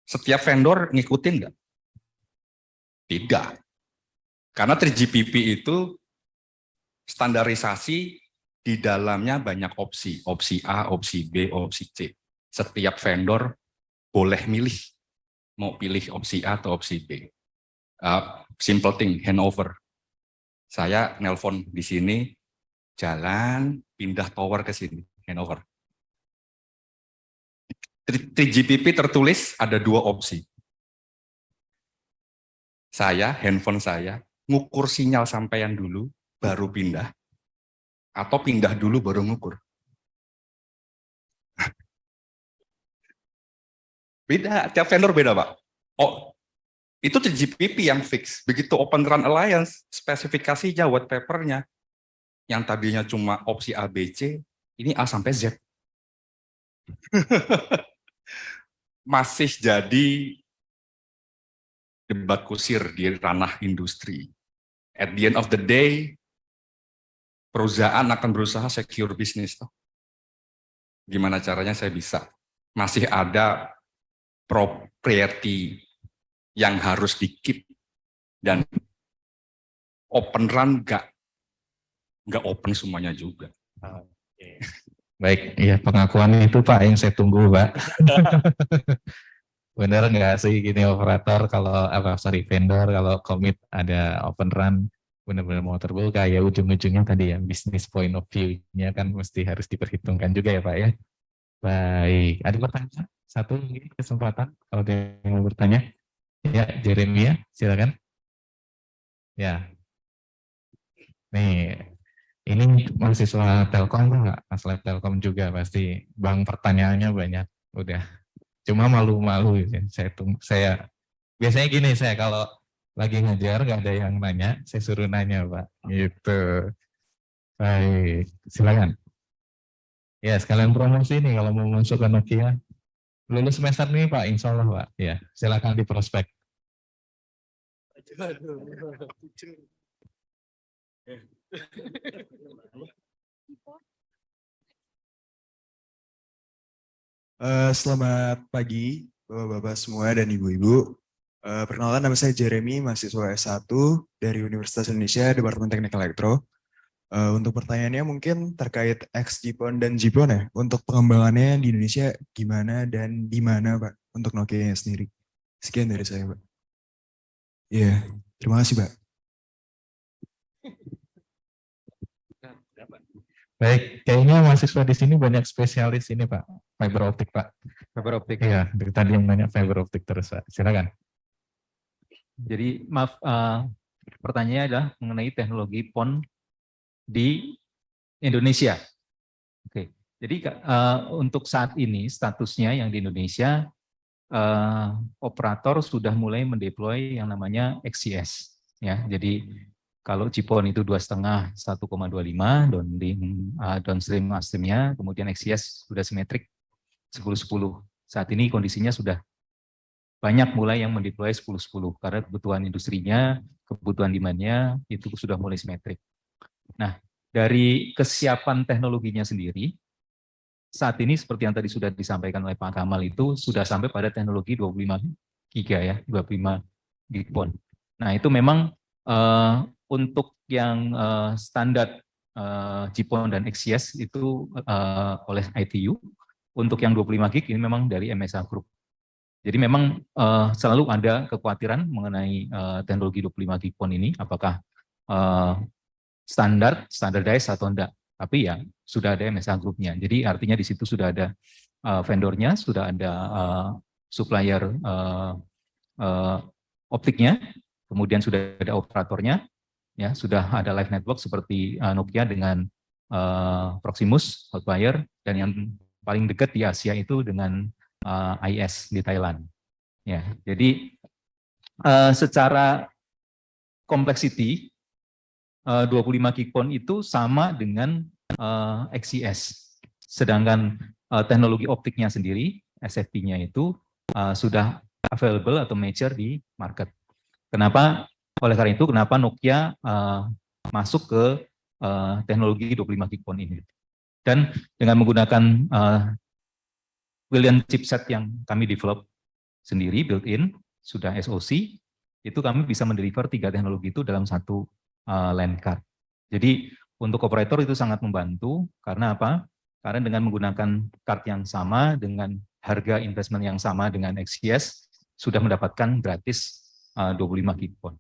S4: Setiap vendor ngikutin nggak? Tidak. Karena 3GPP itu standarisasi di dalamnya banyak opsi. Opsi A, opsi B, opsi C. Setiap vendor boleh milih. Mau pilih opsi A atau opsi B. Simple thing, handover. Saya nelpon di sini, jalan, pindah tower ke sini, handover. 3GPP tertulis ada 2 opsi. Handphone saya, ngukur sinyal sampean dulu, baru pindah. Atau pindah dulu baru ngukur. Beda, tiap vendor beda Pak. Oh, itu 3GPP yang fix. Begitu Open RAN Alliance, spesifikasinya, white paper-nya, yang tadinya cuma opsi A, B, C, ini A sampai Z. Masih jadi debat kusir di ranah industri. At the end of the day, perusahaan akan berusaha secure bisnis. Gimana caranya saya bisa? Masih ada propriety yang harus di-keep. Dan Open RAN nggak open semuanya juga.
S5: Baik, ya pengakuan itu Pak yang saya tunggu Pak. Benar nggak sih gini operator kalau vendor kalau komit ada Open RAN benar-benar mau terbuka, ya ujung-ujungnya tadi ya bisnis point of view-nya kan mesti harus diperhitungkan juga ya Pak ya. Baik, ada pertanyaan? Satu lagi kesempatan kalau ada yang mau bertanya. Ya, Jeremia, silakan. Ya. Nih, ini mahasiswa Telkom Pak, Mas Lab Telkom juga pasti. Bang pertanyaannya banyak, udah. Cuma malu-malu, saya biasanya gini, saya kalau lagi ngajar nggak ada yang nanya, saya suruh nanya Pak, gitu. Baik, silakan. Ya, sekalian promosi nih kalau mau masuk ke Nokia. Lulus semester nih Pak, insya Allah Pak. Ya, silakan di prospek.
S14: Selamat pagi Bapak-Bapak semua dan Ibu-Ibu. Perkenalkan nama saya Jeremy, mahasiswa S1 dari Universitas Indonesia, Departemen Teknik Elektro. Untuk pertanyaannya mungkin terkait XGPON dan GPON ya, untuk pengembangannya di Indonesia gimana dan di mana Pak, untuk Nokia sendiri. Sekian dari saya Pak. Iya, terima kasih Pak.
S5: Baik, kayaknya mahasiswa di sini banyak spesialis ini Pak, fiber optik Pak.
S15: Fiber optik.
S5: Iya, dari tadi yang banyak fiber optik terus Pak. Silakan.
S15: Jadi maaf, pertanyaannya adalah mengenai teknologi PON di Indonesia. Oke, jadi untuk saat ini statusnya yang di Indonesia, operator sudah mulai mendeploy yang namanya XCS. Ya, jadi kalau GPON itu 2,5, 1,25 downstream upstreamnya, kemudian XCS sudah simetrik 10-10. Saat ini kondisinya sudah banyak mulai yang mendeploy 10-10 karena kebutuhan industrinya, kebutuhan demand-nya itu sudah mulai simetrik. Nah, dari kesiapan teknologinya sendiri, saat ini seperti yang tadi sudah disampaikan oleh Pak Kamal itu sudah sampai pada teknologi 25 giga ya, 25 gigapon. Nah, itu memang untuk yang standar GPON dan XCS itu oleh ITU, untuk yang 25 gig ini memang dari MSA Group. Jadi memang selalu ada kekhawatiran mengenai teknologi 25 gigapon ini, apakah standardized atau enggak. Tapi ya sudah ada MSA Group-nya. Jadi artinya di situ sudah ada vendornya, sudah ada supplier optiknya, kemudian sudah ada operatornya, ya sudah ada live network seperti Nokia dengan Proximus, Hotwire, dan yang paling dekat di Asia itu dengan IS di Thailand. Ya, jadi secara complexity 25 gigapon itu sama dengan XCS. Sedangkan teknologi optiknya sendiri, SFP-nya itu sudah available atau mature di market. Kenapa? Oleh karena itu, kenapa Nokia masuk ke teknologi 25 gigapon ini. Dan dengan menggunakan Brilliant chipset yang kami develop sendiri, built-in, sudah SoC, itu kami bisa mendeliver 3 teknologi itu dalam satu LAN card. Jadi untuk operator itu sangat membantu, karena apa? Karena dengan menggunakan card yang sama, dengan harga investment yang sama dengan XCS, sudah mendapatkan gratis 25 gigapon.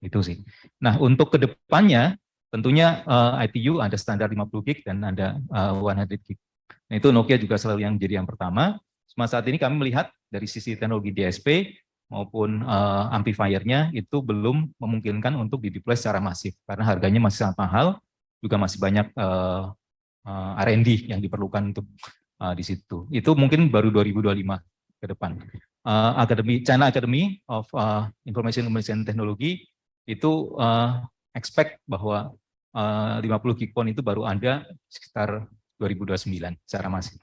S15: Itu sih. Nah, untuk kedepannya, tentunya ITU ada standar 50 gig dan ada 100 gig. Nah, itu Nokia juga selalu yang jadi yang pertama. Cuma saat ini kami melihat dari sisi teknologi DSP maupun amplifiernya itu belum memungkinkan untuk dideploy secara masif karena harganya masih sangat mahal, juga masih banyak R&D yang diperlukan untuk di situ. Itu mungkin baru 2025 ke depan. China Academy of Information Communication Technology itu expect bahwa 50 gigapon itu baru ada sekitar 2029 secara masif.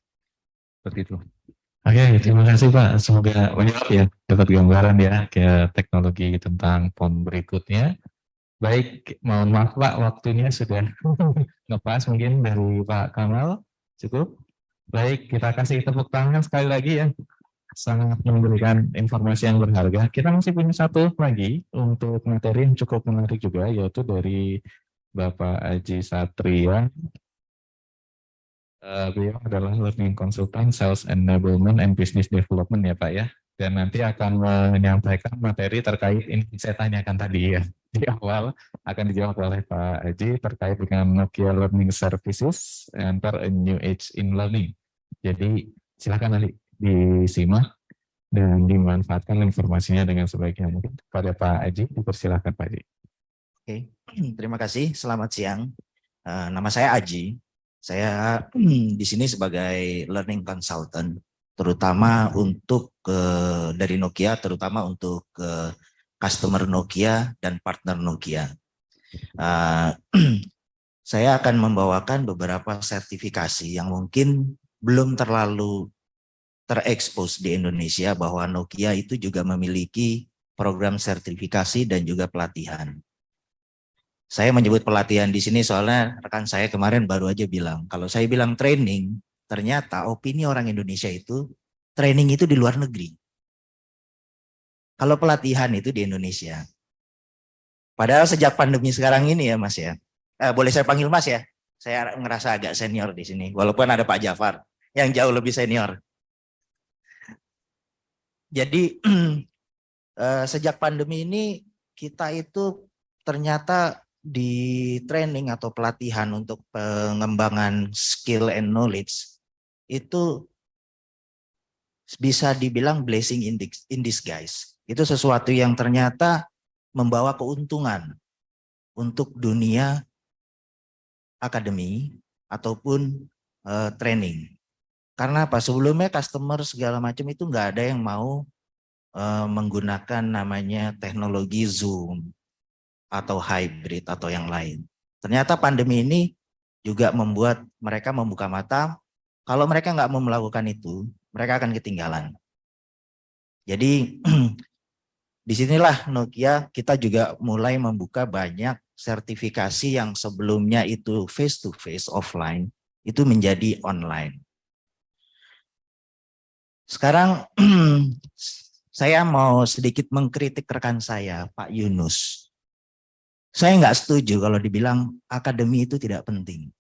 S15: Seperti itu.
S5: Oke, terima kasih Pak. Semoga menjawab ya, dapat gambaran ya ke teknologi tentang PON berikutnya. Baik, mohon maaf Pak, waktunya sudah ngepas mungkin dari Pak Kamal. Cukup. Baik, kita kasih tepuk tangan sekali lagi ya. Sangat memberikan informasi yang berharga. Kita masih punya satu lagi untuk materi yang cukup menarik juga, yaitu dari Bapak Aji Satria. Beliau adalah Learning Consultant, Sales Enablement, and Business Development ya Pak ya. Dan nanti akan menyampaikan materi terkait ini saya tanyakan tadi ya. Di awal akan dijawab oleh Pak Aji terkait dengan Nokia Learning Services, Enter a New Age in Learning. Jadi silakan nanti disimak dan dimanfaatkan informasinya dengan sebaiknya mungkin. Kepada Pak Aji, dipersilakan Pak Aji.
S16: Oke, terima kasih. Selamat siang. Nama saya Aji. Saya di sini sebagai learning consultant, terutama untuk dari Nokia, terutama untuk customer Nokia dan partner Nokia. saya akan membawakan beberapa sertifikasi yang mungkin belum terlalu terekspos di Indonesia, bahwa Nokia itu juga memiliki program sertifikasi dan juga pelatihan. Saya menyebut pelatihan di sini soalnya rekan saya kemarin baru aja bilang, kalau saya bilang training, ternyata opini orang Indonesia itu training itu di luar negeri. Kalau pelatihan itu di Indonesia. Padahal sejak pandemi sekarang ini ya Mas ya, boleh saya panggil Mas ya? Saya ngerasa agak senior di sini, walaupun ada Pak Jafar yang jauh lebih senior. Jadi sejak pandemi ini kita itu ternyata di training atau pelatihan untuk pengembangan skill and knowledge itu bisa dibilang blessing in disguise. Itu sesuatu yang ternyata membawa keuntungan untuk dunia akademi ataupun training. Karena apa? Sebelumnya customer segala macam itu nggak ada yang mau menggunakan namanya teknologi Zoom atau hybrid atau yang lain. Ternyata pandemi ini juga membuat mereka membuka mata. Kalau mereka nggak mau melakukan itu, mereka akan ketinggalan. Jadi disinilah Nokia kita juga mulai membuka banyak sertifikasi yang sebelumnya itu face to face offline, itu menjadi online. Sekarang saya mau sedikit mengkritik rekan saya, Pak Yunus. Saya nggak setuju kalau dibilang akademi itu tidak penting.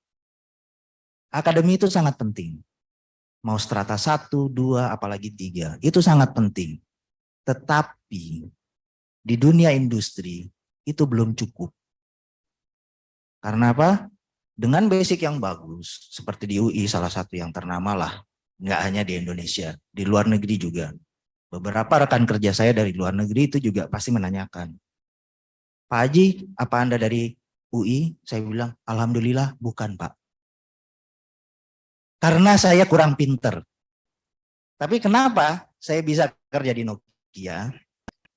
S16: Akademi itu sangat penting. Mau strata 1, 2, apalagi 3, itu sangat penting. Tetapi di dunia industri itu belum cukup. Karena apa? Dengan basic yang bagus, seperti di UI salah satu yang ternama lah, nggak hanya di Indonesia, di luar negeri juga. Beberapa rekan kerja saya dari luar negeri itu juga pasti menanyakan, Pak Haji, apa Anda dari UI? Saya bilang, alhamdulillah bukan Pak. Karena saya kurang pinter. Tapi kenapa saya bisa kerja di Nokia?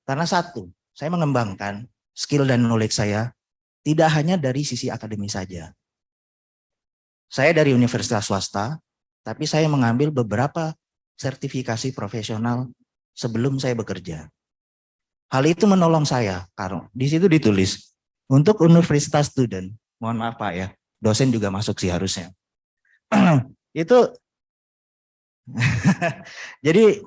S16: Karena satu, saya mengembangkan skill dan knowledge saya tidak hanya dari sisi akademi saja. Saya dari universitas swasta, tapi saya mengambil beberapa sertifikasi profesional sebelum saya bekerja. Hal itu menolong saya, karena di situ ditulis untuk universitas student. Mohon maaf Pak ya, dosen juga masuk sih harusnya. Itu jadi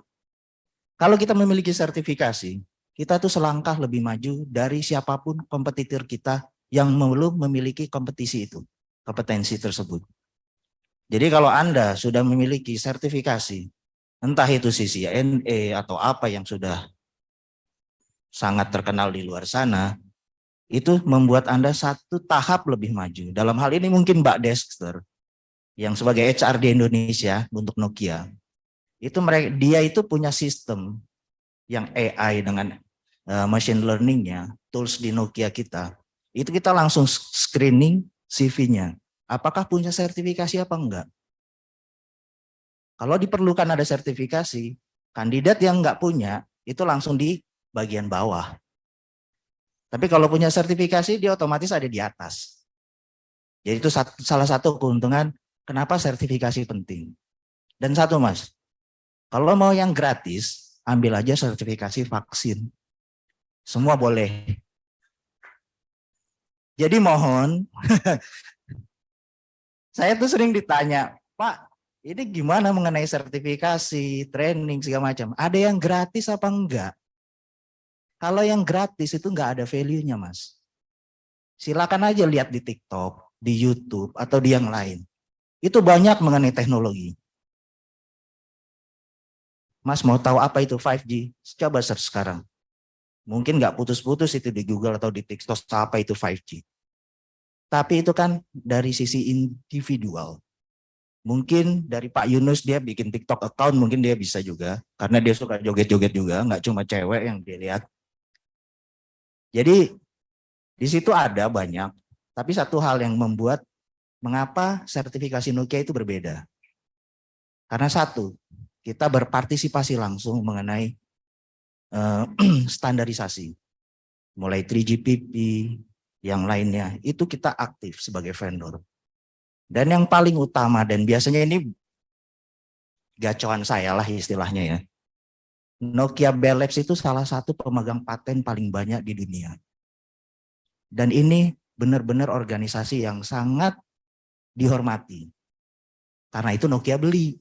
S16: kalau kita memiliki sertifikasi, kita tuh selangkah lebih maju dari siapapun kompetitor kita yang belum memiliki kompetisi itu, kompetensi tersebut. Jadi kalau Anda sudah memiliki sertifikasi, entah itu CCNA atau apa yang sudah sangat terkenal di luar sana, itu membuat Anda satu tahap lebih maju. Dalam hal ini mungkin Mbak Dexter, yang sebagai HR di Indonesia untuk Nokia, itu dia itu punya sistem yang AI dengan machine learning-nya, tools di Nokia kita, itu kita langsung screening CV-nya. Apakah punya sertifikasi apa enggak? Kalau diperlukan ada sertifikasi, kandidat yang enggak punya, itu langsung di bagian bawah. Tapi kalau punya sertifikasi, dia otomatis ada di atas. Jadi itu salah satu keuntungan kenapa sertifikasi penting. Dan satu Mas, kalau mau yang gratis, ambil aja sertifikasi vaksin. Semua boleh. Jadi mohon, saya tuh sering ditanya, Pak, ini gimana mengenai sertifikasi, training, segala macam. Ada yang gratis apa enggak? Kalau yang gratis itu enggak ada value-nya, Mas. Silakan aja lihat di TikTok, di YouTube, atau di yang lain. Itu banyak mengenai teknologi. Mas mau tahu apa itu 5G? Coba search sekarang. Mungkin nggak putus-putus itu di Google atau di TikTok apa itu 5G. Tapi itu kan dari sisi individual. Mungkin dari Pak Yunus dia bikin TikTok account, mungkin dia bisa juga. Karena dia suka joget-joget juga, nggak cuma cewek yang dia lihat. Jadi di situ ada banyak. Tapi satu hal yang membuat mengapa sertifikasi Nokia itu berbeda. Karena satu, kita berpartisipasi langsung mengenai standarisasi. Mulai 3GPP, yang lainnya, itu kita aktif sebagai vendor. Dan yang paling utama, dan biasanya ini gacoan saya lah istilahnya ya, Nokia Bell Labs itu salah satu pemegang paten paling banyak di dunia. Dan ini benar-benar organisasi yang sangat dihormati. Karena itu Nokia beli.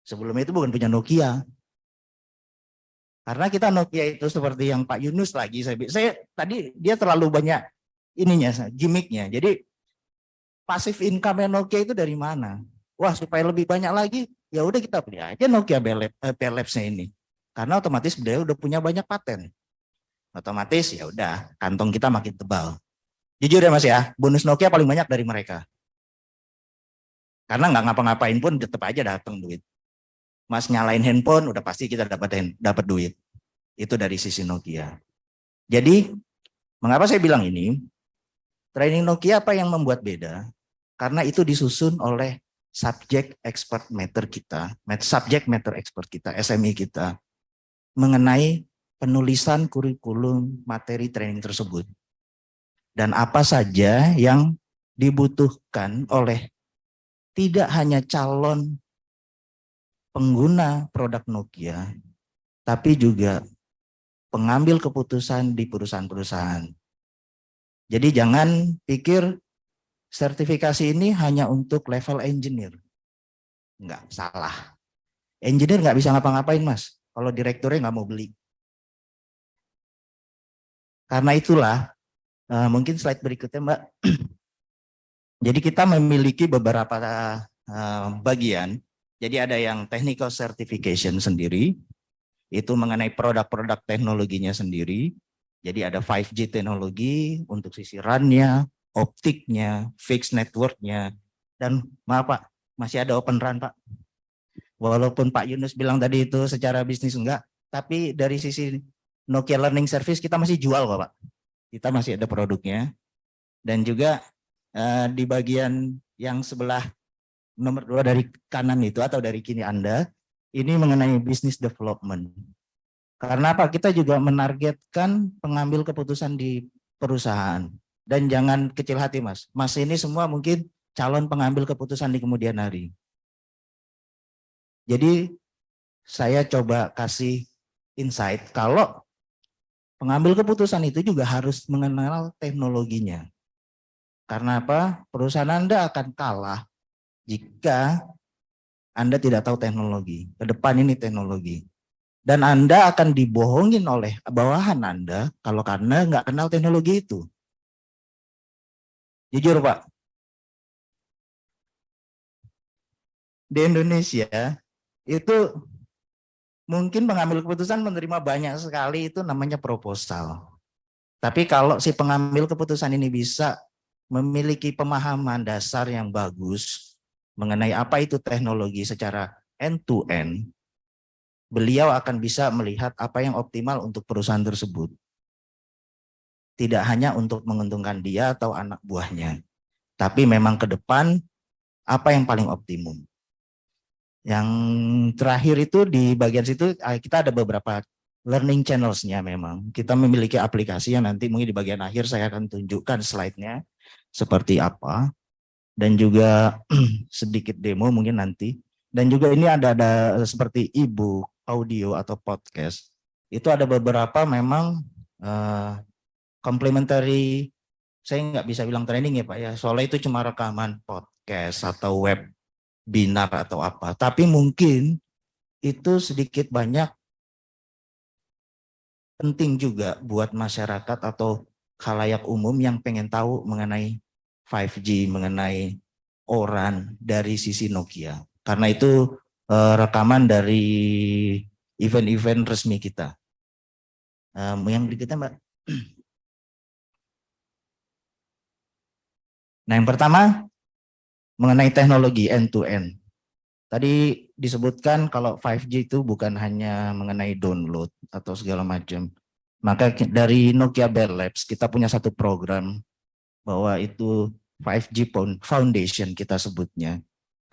S16: Sebelumnya itu bukan punya Nokia. Karena kita Nokia itu seperti yang Pak Yunus lagi, saya tadi dia terlalu banyak ininya, gimmicknya. Jadi pasif income Nokia itu dari mana? Wah, supaya lebih banyak lagi, ya udah kita beli aja Nokia Bell Labs-nya ini. Karena otomatis beliau udah punya banyak paten. Otomatis ya udah, kantong kita makin tebal. Jujur ya Mas ya, bonus Nokia paling banyak dari mereka. Karena nggak ngapa-ngapain pun tetap aja datang duit. Mas nyalain handphone, udah pasti kita dapat duit. Itu dari sisi Nokia. Jadi, mengapa saya bilang ini? Training Nokia apa yang membuat beda? Karena itu disusun oleh subject expert matter kita, subject matter expert kita, SME kita, mengenai penulisan kurikulum materi training tersebut. Dan apa saja yang dibutuhkan oleh tidak hanya calon pengguna produk Nokia, tapi juga pengambil keputusan di perusahaan-perusahaan. Jadi jangan pikir sertifikasi ini hanya untuk level engineer. Enggak, salah. Engineer nggak bisa ngapa-ngapain Mas, kalau direkturnya nggak mau beli. Karena itulah, mungkin slide berikutnya Mbak. Jadi kita memiliki beberapa bagian. Jadi ada yang technical certification sendiri, itu mengenai produk-produk teknologinya sendiri. Jadi ada 5G teknologi untuk sisi RAN-nya, optiknya, fixed network-nya, dan maaf Pak, masih ada open RAN Pak. Walaupun Pak Yunus bilang tadi itu secara bisnis enggak, tapi dari sisi Nokia Learning Service kita masih jual kok Pak. Kita masih ada produknya. Dan juga di bagian yang sebelah nomor 2 dari kanan itu atau dari kiri Anda, ini mengenai business development. Karena apa? Kita juga menargetkan pengambil keputusan di perusahaan. Dan jangan kecil hati Mas. Mas ini semua mungkin calon pengambil keputusan di kemudian hari. Jadi saya coba kasih insight kalau pengambil keputusan itu juga harus mengenal teknologinya. Karena apa? Perusahaan Anda akan kalah jika Anda tidak tahu teknologi. Ke depan ini teknologi. Dan Anda akan dibohongin oleh bawahan Anda kalau karena nggak kenal teknologi itu. Jujur Pak. Di Indonesia itu mungkin pengambil keputusan menerima banyak sekali itu namanya proposal. Tapi kalau si pengambil keputusan ini bisa memiliki pemahaman dasar yang bagus mengenai apa itu teknologi secara end-to-end, beliau akan bisa melihat apa yang optimal untuk perusahaan tersebut. Tidak hanya untuk menguntungkan dia atau anak buahnya, tapi memang ke depan apa yang paling optimum. Yang terakhir itu di bagian situ kita ada beberapa learning channels-nya memang. Kita memiliki aplikasi yang nanti mungkin di bagian akhir saya akan tunjukkan slide-nya seperti apa. Dan juga sedikit demo mungkin nanti. Dan juga ini ada seperti e-book, audio atau podcast. Itu ada beberapa memang complementary, saya nggak bisa bilang training ya Pak ya, soalnya itu cuma rekaman podcast atau webinar atau apa. Tapi mungkin itu sedikit banyak penting juga buat masyarakat atau khalayak umum yang pengen tahu mengenai 5G, mengenai ORAN dari sisi Nokia. Karena itu rekaman dari event-event resmi kita. Yang berikutnya Mbak. Nah yang pertama mengenai teknologi end-to-end. Tadi disebutkan kalau 5G itu bukan hanya mengenai download atau segala macam. Maka dari Nokia Bell Labs kita punya satu program bahwa itu 5G Foundation kita sebutnya.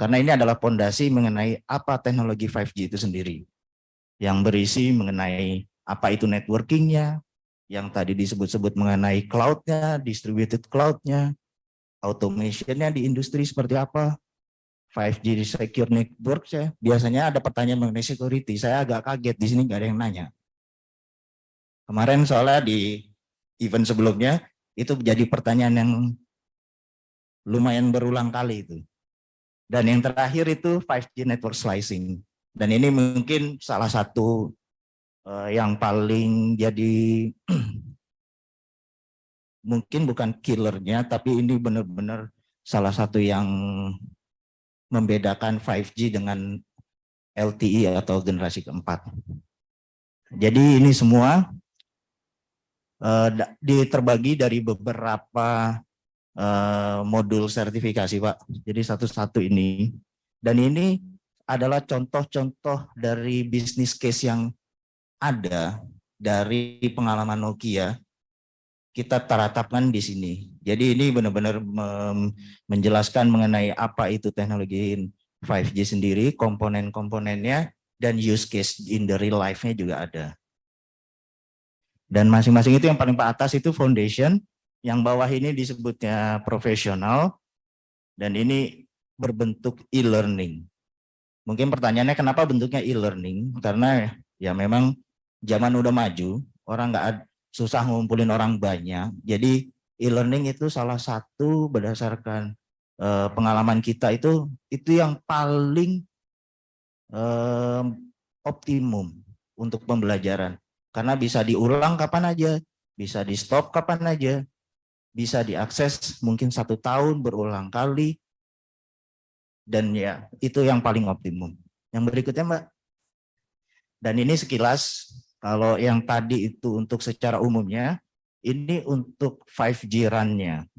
S16: Karena ini adalah fondasi mengenai apa teknologi 5G itu sendiri. Yang berisi mengenai apa itu networking-nya, yang tadi disebut-sebut mengenai cloud-nya, distributed cloud-nya, automation-nya di industri seperti apa, 5G secure network ya. Biasanya ada pertanyaan mengenai security. Saya agak kaget di sini nggak ada yang nanya. Kemarin soalnya di event sebelumnya itu jadi pertanyaan yang lumayan berulang kali itu. Dan yang terakhir itu 5G network slicing. Dan ini mungkin salah satu yang paling jadi mungkin bukan killernya, tapi ini benar-benar salah satu yang membedakan 5G dengan LTE atau generasi keempat. Jadi ini semua terbagi dari beberapa modul sertifikasi, Pak. Jadi satu-satu ini. Dan ini adalah contoh-contoh dari bisnis case yang ada dari pengalaman Nokia, kita terapkan di sini. Jadi ini benar-benar menjelaskan mengenai apa itu teknologi 5G sendiri, komponen-komponennya, dan use case in the real life-nya juga ada. Dan masing-masing itu yang paling atas itu foundation, yang bawah ini disebutnya profesional, dan ini berbentuk e-learning. Mungkin pertanyaannya kenapa bentuknya e-learning? Karena ya memang zaman udah maju, orang susah ngumpulin orang banyak. Jadi e-learning itu salah satu berdasarkan pengalaman kita itu yang paling optimum untuk pembelajaran. Karena bisa diulang kapan aja, bisa di stop kapan aja, bisa diakses mungkin 1 tahun berulang kali. Dan ya itu yang paling optimum. Yang berikutnya Mbak. Dan ini sekilas, kalau yang tadi itu untuk secara umumnya, ini untuk 5G run-nya.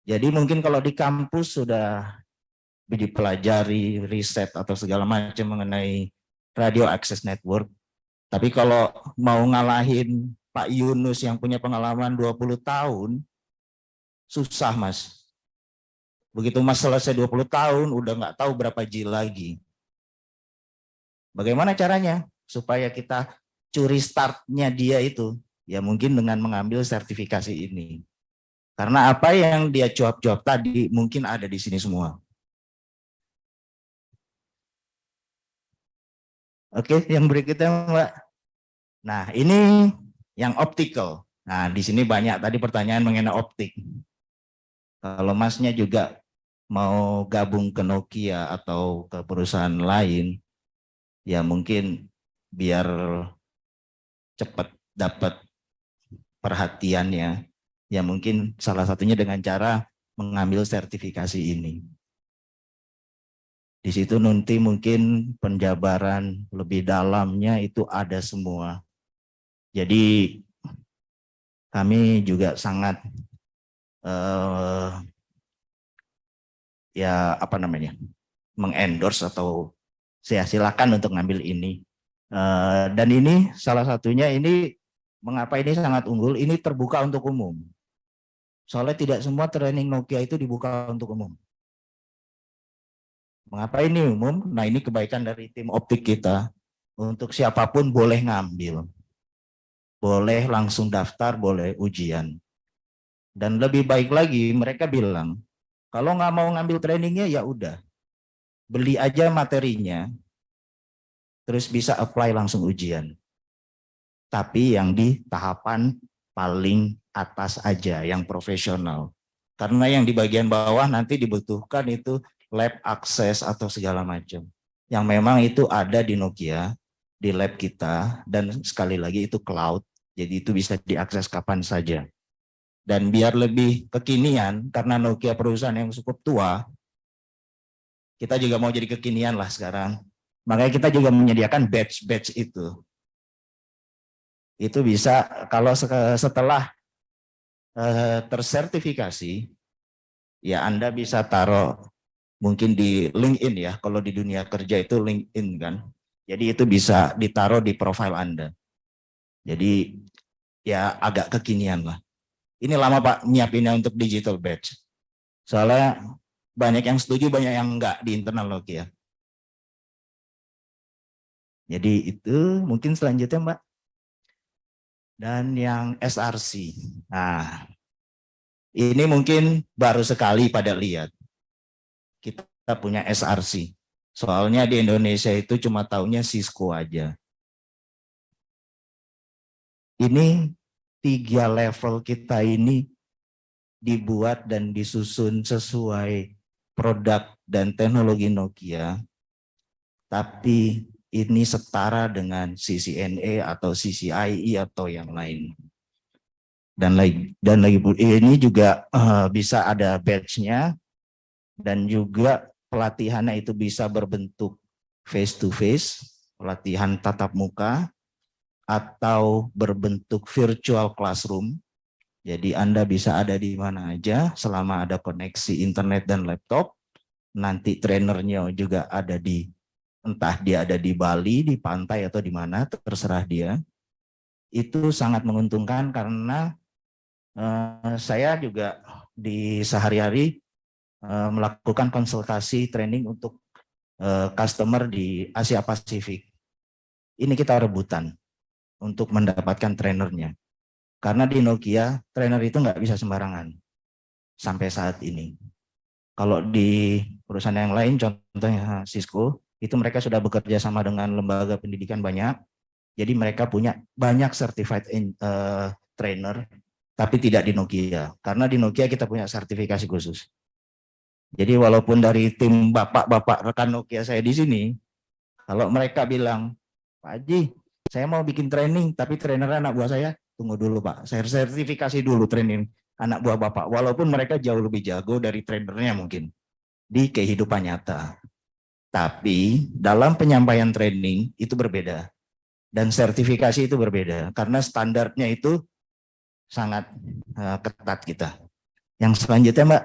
S16: Jadi mungkin kalau di kampus sudah dipelajari, riset atau segala macam mengenai radio access network. Tapi kalau mau ngalahin Pak Yunus yang punya pengalaman 20 tahun, susah Mas. Begitu Mas selesai 20 tahun, udah nggak tahu berapa G lagi. Bagaimana caranya? Supaya kita curi startnya dia itu, ya mungkin dengan mengambil sertifikasi ini. Karena apa yang dia jawab tadi mungkin ada di sini semua. Oke, yang berikutnya Mbak. Nah, ini yang optical. Nah, di sini banyak tadi pertanyaan mengenai optik. Kalau Masnya juga mau gabung ke Nokia atau ke perusahaan lain, ya mungkin biar cepat dapat perhatiannya, ya mungkin salah satunya dengan cara mengambil sertifikasi ini. Di situ nanti mungkin penjabaran lebih dalamnya itu ada semua. Jadi kami juga sangat mengendorse atau saya silakan untuk ngambil ini. Dan ini salah satunya ini mengapa ini sangat unggul, ini terbuka untuk umum. Soalnya tidak semua training Nokia itu dibuka untuk umum. Mengapa ini umum? Nah ini kebaikan dari tim optik kita. Untuk siapapun boleh ngambil. Boleh langsung daftar, boleh ujian. Dan lebih baik lagi mereka bilang, kalau nggak mau ngambil trainingnya ya udah. Beli aja materinya, terus bisa apply langsung ujian. Tapi yang di tahapan paling atas aja, yang profesional. Karena yang di bagian bawah nanti dibutuhkan itu lab akses atau segala macam. Yang memang itu ada di Nokia, di lab kita, dan sekali lagi itu cloud, jadi itu bisa diakses kapan saja. Dan biar lebih kekinian, karena Nokia perusahaan yang cukup tua, kita juga mau jadi kekinian lah sekarang. Makanya kita juga menyediakan batch-batch itu. Itu bisa kalau setelah tersertifikasi, ya Anda bisa taruh mungkin di LinkedIn ya, kalau di dunia kerja itu LinkedIn kan. Jadi itu bisa ditaruh di profil Anda. Jadi ya agak kekinian lah. Ini lama Pak nyiapinnya untuk digital badge. Soalnya banyak yang setuju, banyak yang enggak di internal Nokia. Jadi itu mungkin selanjutnya Mbak. dan yang SRC. Nah, ini mungkin baru sekali pada lihat. Kita punya SRC. Soalnya di Indonesia itu cuma taunya Cisco aja. Ini 3 level kita ini dibuat dan disusun sesuai produk dan teknologi Nokia, tapi ini setara dengan CCNA atau CCIE atau yang lain. Dan lagi ini juga bisa ada badge-nya, dan juga pelatihannya itu bisa berbentuk face to face, pelatihan tatap muka, atau berbentuk virtual classroom. Jadi Anda bisa ada di mana aja selama ada koneksi internet dan laptop. Nanti trainernya juga ada di, entah dia ada di Bali, di pantai atau di mana, terserah dia. Itu sangat menguntungkan karena saya juga di sehari-hari melakukan konsultasi training untuk customer di Asia Pasifik. Ini kita rebutan untuk mendapatkan trainernya. Karena di Nokia, trainer itu nggak bisa sembarangan sampai saat ini. Kalau di perusahaan yang lain, contohnya Cisco, itu mereka sudah bekerja sama dengan lembaga pendidikan banyak. Jadi mereka punya banyak certified trainer, tapi tidak di Nokia. Karena di Nokia kita punya sertifikasi khusus. Jadi walaupun dari tim bapak-bapak rekan Nokia saya di sini, kalau mereka bilang, Pak Haji, saya mau bikin training, tapi trainer anak buah saya, tunggu dulu Pak, saya sertifikasi dulu training anak buah Bapak. Walaupun mereka jauh lebih jago dari trainernya mungkin di kehidupan nyata. Tapi dalam penyampaian training itu berbeda. Dan sertifikasi itu berbeda. Karena standarnya itu sangat ketat kita. Yang selanjutnya Mbak.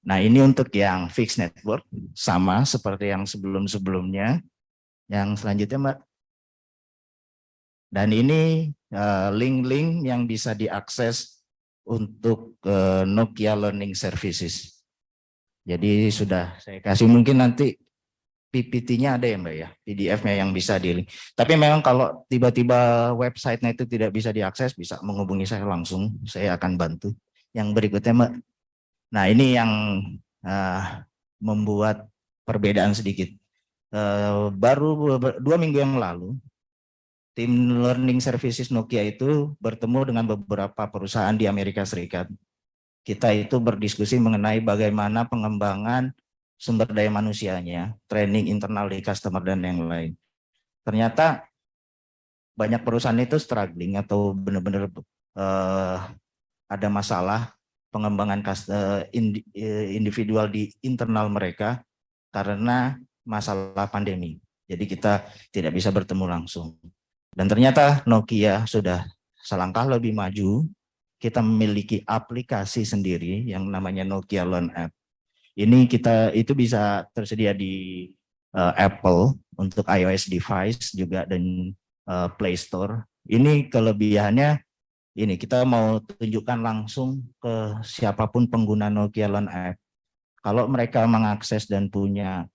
S16: Nah ini untuk yang fixed network. Sama seperti yang sebelum-sebelumnya. Yang selanjutnya Mbak. Dan ini link-link yang bisa diakses untuk Nokia Learning Services. Jadi sudah saya kasih, mungkin nanti PPT-nya ada ya Mbak ya, PDF-nya yang bisa di-link. Tapi memang kalau tiba-tiba website-nya itu tidak bisa diakses, bisa menghubungi saya langsung, saya akan bantu. Yang berikutnya Mbak. Nah ini yang membuat perbedaan sedikit. Baru 2 minggu yang lalu, tim Learning Services Nokia itu bertemu dengan beberapa perusahaan di Amerika Serikat. Kita itu berdiskusi mengenai bagaimana pengembangan sumber daya manusianya, training internal di customer dan yang lain. Ternyata banyak perusahaan itu struggling atau benar-benar ada masalah pengembangan individual di internal mereka karena masalah pandemi. Jadi kita tidak bisa bertemu langsung. Dan ternyata Nokia sudah selangkah lebih maju. Kita memiliki aplikasi sendiri yang namanya Nokia Learn App. Ini itu bisa tersedia di Apple untuk iOS device juga dan Play Store. Ini kelebihannya, ini kita mau tunjukkan langsung ke siapapun pengguna Nokia Learn App. Kalau mereka mengakses dan punya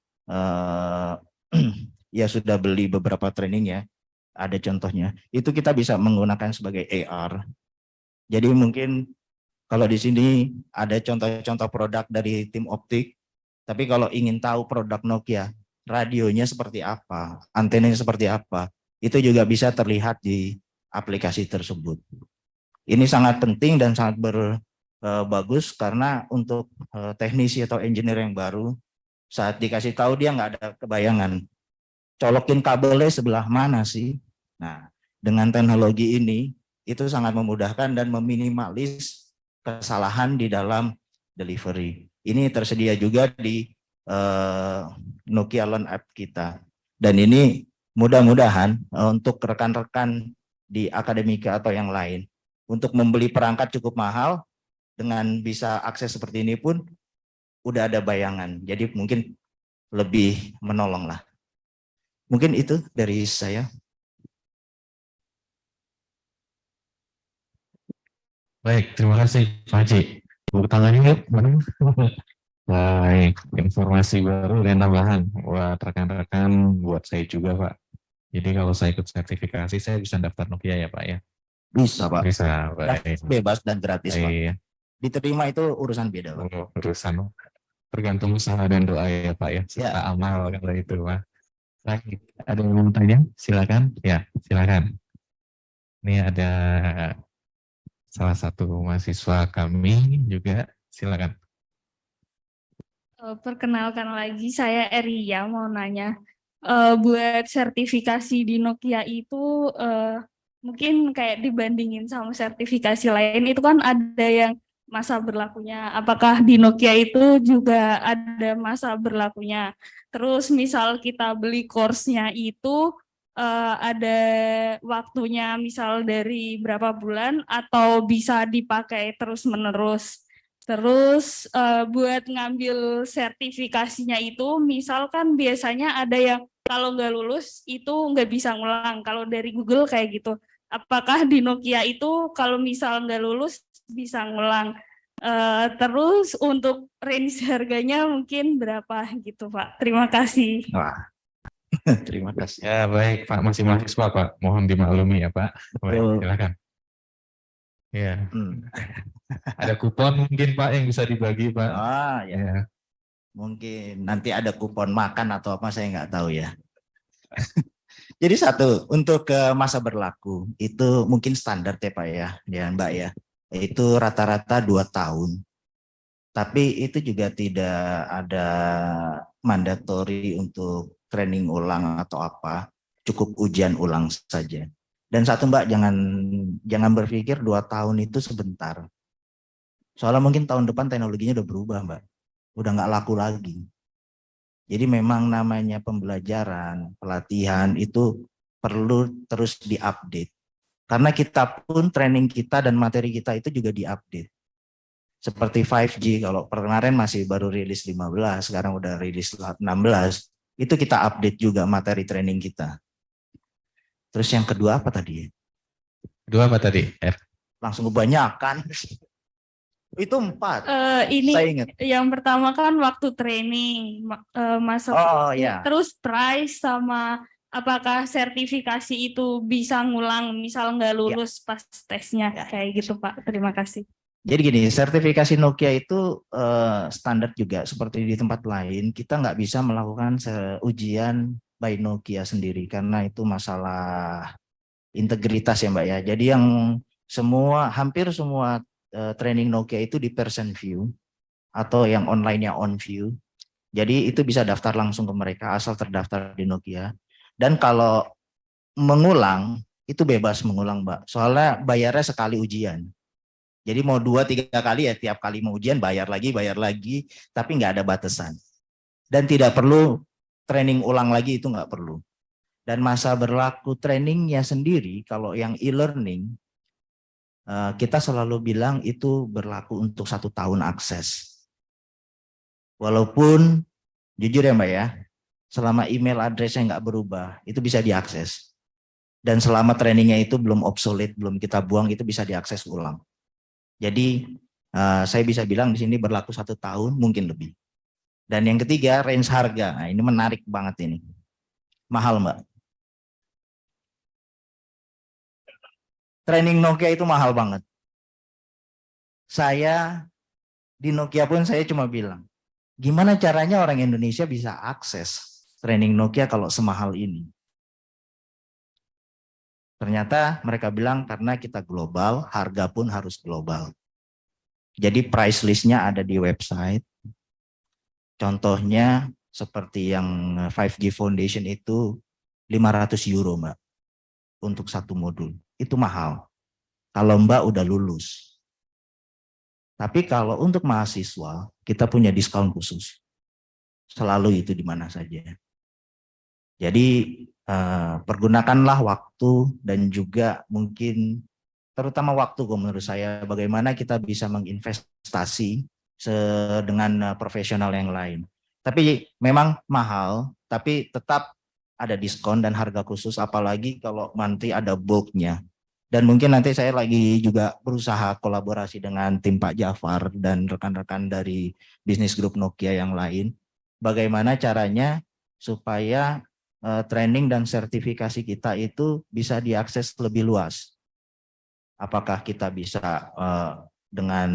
S16: ya sudah beli beberapa training ya. Ada contohnya, itu kita bisa menggunakan sebagai AR. Jadi mungkin kalau di sini ada contoh-contoh produk dari tim optik, tapi kalau ingin tahu produk Nokia, radionya seperti apa, antenanya seperti apa, itu juga bisa terlihat di aplikasi tersebut. Ini sangat penting dan sangat bagus karena untuk teknisi atau engineer yang baru, saat dikasih tahu dia nggak ada kebayangan. Colokin kabelnya sebelah mana sih? Nah, dengan teknologi ini itu sangat memudahkan dan meminimalis kesalahan di dalam delivery. Ini tersedia juga di Nokia Learn App kita. Dan ini mudah-mudahan untuk rekan-rekan di akademika atau yang lain untuk membeli perangkat cukup mahal dengan bisa akses seperti ini pun udah ada bayangan. Jadi mungkin lebih menolong lah. Mungkin itu dari saya.
S5: Baik, terima kasih Pak Haji. Tepuk tangannya yuk. Baik, informasi baru dan tambahan buat rekan-rekan, buat saya juga Pak. Jadi kalau saya ikut sertifikasi, saya bisa daftar Nokia ya Pak ya?
S16: Bisa Pak.
S5: Bisa, baik.
S16: Bebas dan gratis Pak.
S5: Iya.
S16: Diterima itu urusan beda Pak.
S5: Urusan tergantung usaha dan doa ya Pak ya, serta
S16: Ya.
S5: amal kalau itu Pak. Baik, ada yang mau tanya? Silakan. Ya, silakan. Ini ada salah satu mahasiswa kami juga, silakan.
S11: Perkenalkan lagi, saya Eria mau nanya. Buat sertifikasi di Nokia itu mungkin kayak dibandingin sama sertifikasi lain itu kan ada yang masa berlakunya. Apakah di Nokia itu juga ada masa berlakunya? Terus misal kita beli course-nya itu ada waktunya misal dari berapa bulan atau bisa dipakai terus-menerus. Terus buat ngambil sertifikasinya itu misalkan biasanya ada yang kalau nggak lulus itu nggak bisa ngulang. Kalau dari Google kayak gitu. Apakah di Nokia itu kalau misal nggak lulus bisa ngulang? Terus untuk range harganya mungkin berapa gitu Pak? Terima kasih.
S16: Wah, terima kasih.
S5: Ya baik Pak, masih mahasiswa Pak, mohon dimaklumi ya Pak. Baik, silakan. Ya. Ada kupon mungkin Pak yang bisa dibagi Pak.
S16: Ah ya. Mungkin nanti ada kupon makan atau apa saya nggak tahu ya. Jadi satu, untuk masa berlaku itu mungkin standar ya Pak ya, Mbak ya. Itu rata-rata 2 tahun. Tapi itu juga tidak ada mandatory untuk training ulang atau apa. Cukup ujian ulang saja. Dan satu Mbak, jangan berpikir 2 tahun itu sebentar. Soalnya mungkin tahun depan teknologinya udah berubah Mbak. Udah nggak laku lagi. Jadi memang namanya pembelajaran, pelatihan itu perlu terus diupdate. Karena kita pun training kita dan materi kita itu juga diupdate. Seperti 5G, kalau kemarin masih baru rilis 15, sekarang udah rilis 16, itu kita update juga materi training kita. Terus yang kedua apa tadi?
S5: Kedua apa tadi?
S16: Langsung kebanyakan. Itu 4.
S11: Ini
S16: saya ingat.
S11: yang pertama kan waktu training, masa
S16: ya.
S11: terus price sama apakah sertifikasi itu bisa ngulang misal nggak lulus pas tesnya kayak gitu Pak. Terima kasih.
S16: Jadi gini, sertifikasi Nokia itu standar juga seperti di tempat lain. Kita nggak bisa melakukan ujian by Nokia sendiri karena itu masalah integritas ya Mbak ya. Jadi yang hampir semua training Nokia itu di person view atau yang online-nya on view. Jadi itu bisa daftar langsung ke mereka asal terdaftar di Nokia. Dan kalau mengulang itu bebas mengulang Mbak. Soalnya bayarnya sekali ujian. Jadi mau 2-3 kali ya, tiap kali mau ujian bayar lagi, tapi nggak ada batasan. Dan tidak perlu training ulang lagi, itu nggak perlu. Dan masa berlaku trainingnya sendiri, kalau yang e-learning, kita selalu bilang itu berlaku untuk 1 tahun akses. Walaupun jujur ya Mbak ya, selama email address-nya nggak berubah, itu bisa diakses. Dan selama trainingnya itu belum obsolete, belum kita buang, itu bisa diakses ulang. Jadi saya bisa bilang di sini berlaku 1 tahun, mungkin lebih. Dan yang ketiga, range harga. Nah, ini menarik banget ini. Mahal Mbak. Training Nokia itu mahal banget. Saya di Nokia pun saya cuma bilang, gimana caranya orang Indonesia bisa akses training Nokia kalau semahal ini? Ternyata mereka bilang karena kita global, harga pun harus global. Jadi price list-nya ada di website. Contohnya seperti yang 5G Foundation itu 500 euro Mbak. Untuk 1 modul. Itu mahal. Kalau Mbak udah lulus. Tapi kalau untuk mahasiswa, kita punya diskon khusus. Selalu itu di mana saja. Jadi pergunakanlah waktu dan juga mungkin terutama waktu menurut saya bagaimana kita bisa menginvestasi dengan profesional yang lain. Tapi memang mahal, tapi tetap ada diskon dan harga khusus apalagi kalau nanti ada bulknya. Dan mungkin nanti saya lagi juga berusaha kolaborasi dengan tim Pak Jafar dan rekan-rekan dari bisnis grup Nokia yang lain. Bagaimana caranya supaya training dan sertifikasi kita itu bisa diakses lebih luas. Apakah kita bisa dengan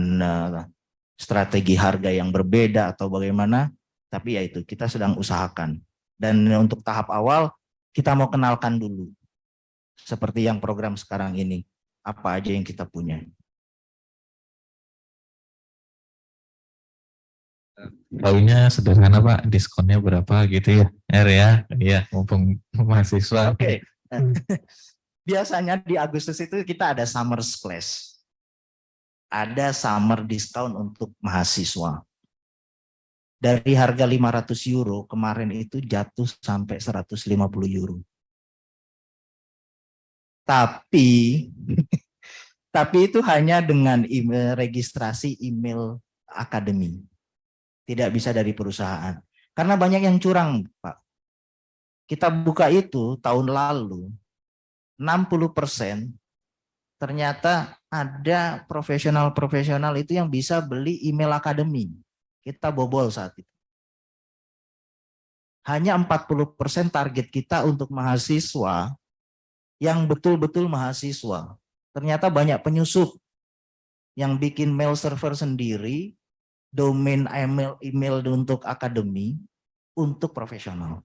S16: strategi harga yang berbeda atau bagaimana, tapi ya itu kita sedang usahakan. Dan untuk tahap awal kita mau kenalkan dulu, seperti yang program sekarang ini, apa aja yang kita punya.
S5: Tahunya sederhana Pak, diskonnya berapa gitu ya, ya, iya, mumpung mahasiswa.
S16: Oke. Biasanya di Agustus itu kita ada summer splash, ada summer discount untuk mahasiswa. Dari harga 500 euro kemarin itu jatuh sampai 150 euro. Tapi itu hanya dengan registrasi email akademi. Tidak bisa dari perusahaan. Karena banyak yang curang, Pak. Kita buka itu tahun lalu, 60% ternyata ada profesional-profesional itu yang bisa beli email akademi. Kita bobol saat itu. Hanya 40% target kita untuk mahasiswa yang betul-betul mahasiswa. Ternyata banyak penyusup yang bikin mail server sendiri, domain email untuk akademi, untuk profesional.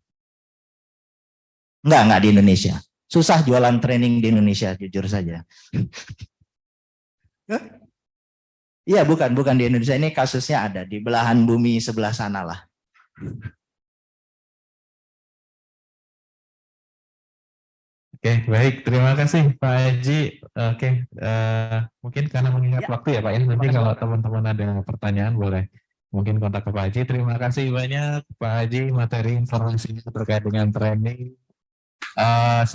S16: Enggak di Indonesia. Susah jualan training di Indonesia, jujur saja. Iya, bukan di Indonesia. Ini kasusnya ada di belahan bumi sebelah sana lah.
S5: Oke, baik. Terima kasih Pak Haji. Oke, mungkin karena mengingat waktu ya Pak, ini nanti kalau teman-teman ada pertanyaan boleh mungkin kontak ke Pak Haji. Terima kasih banyak Pak Haji, materi informasinya terkait dengan training.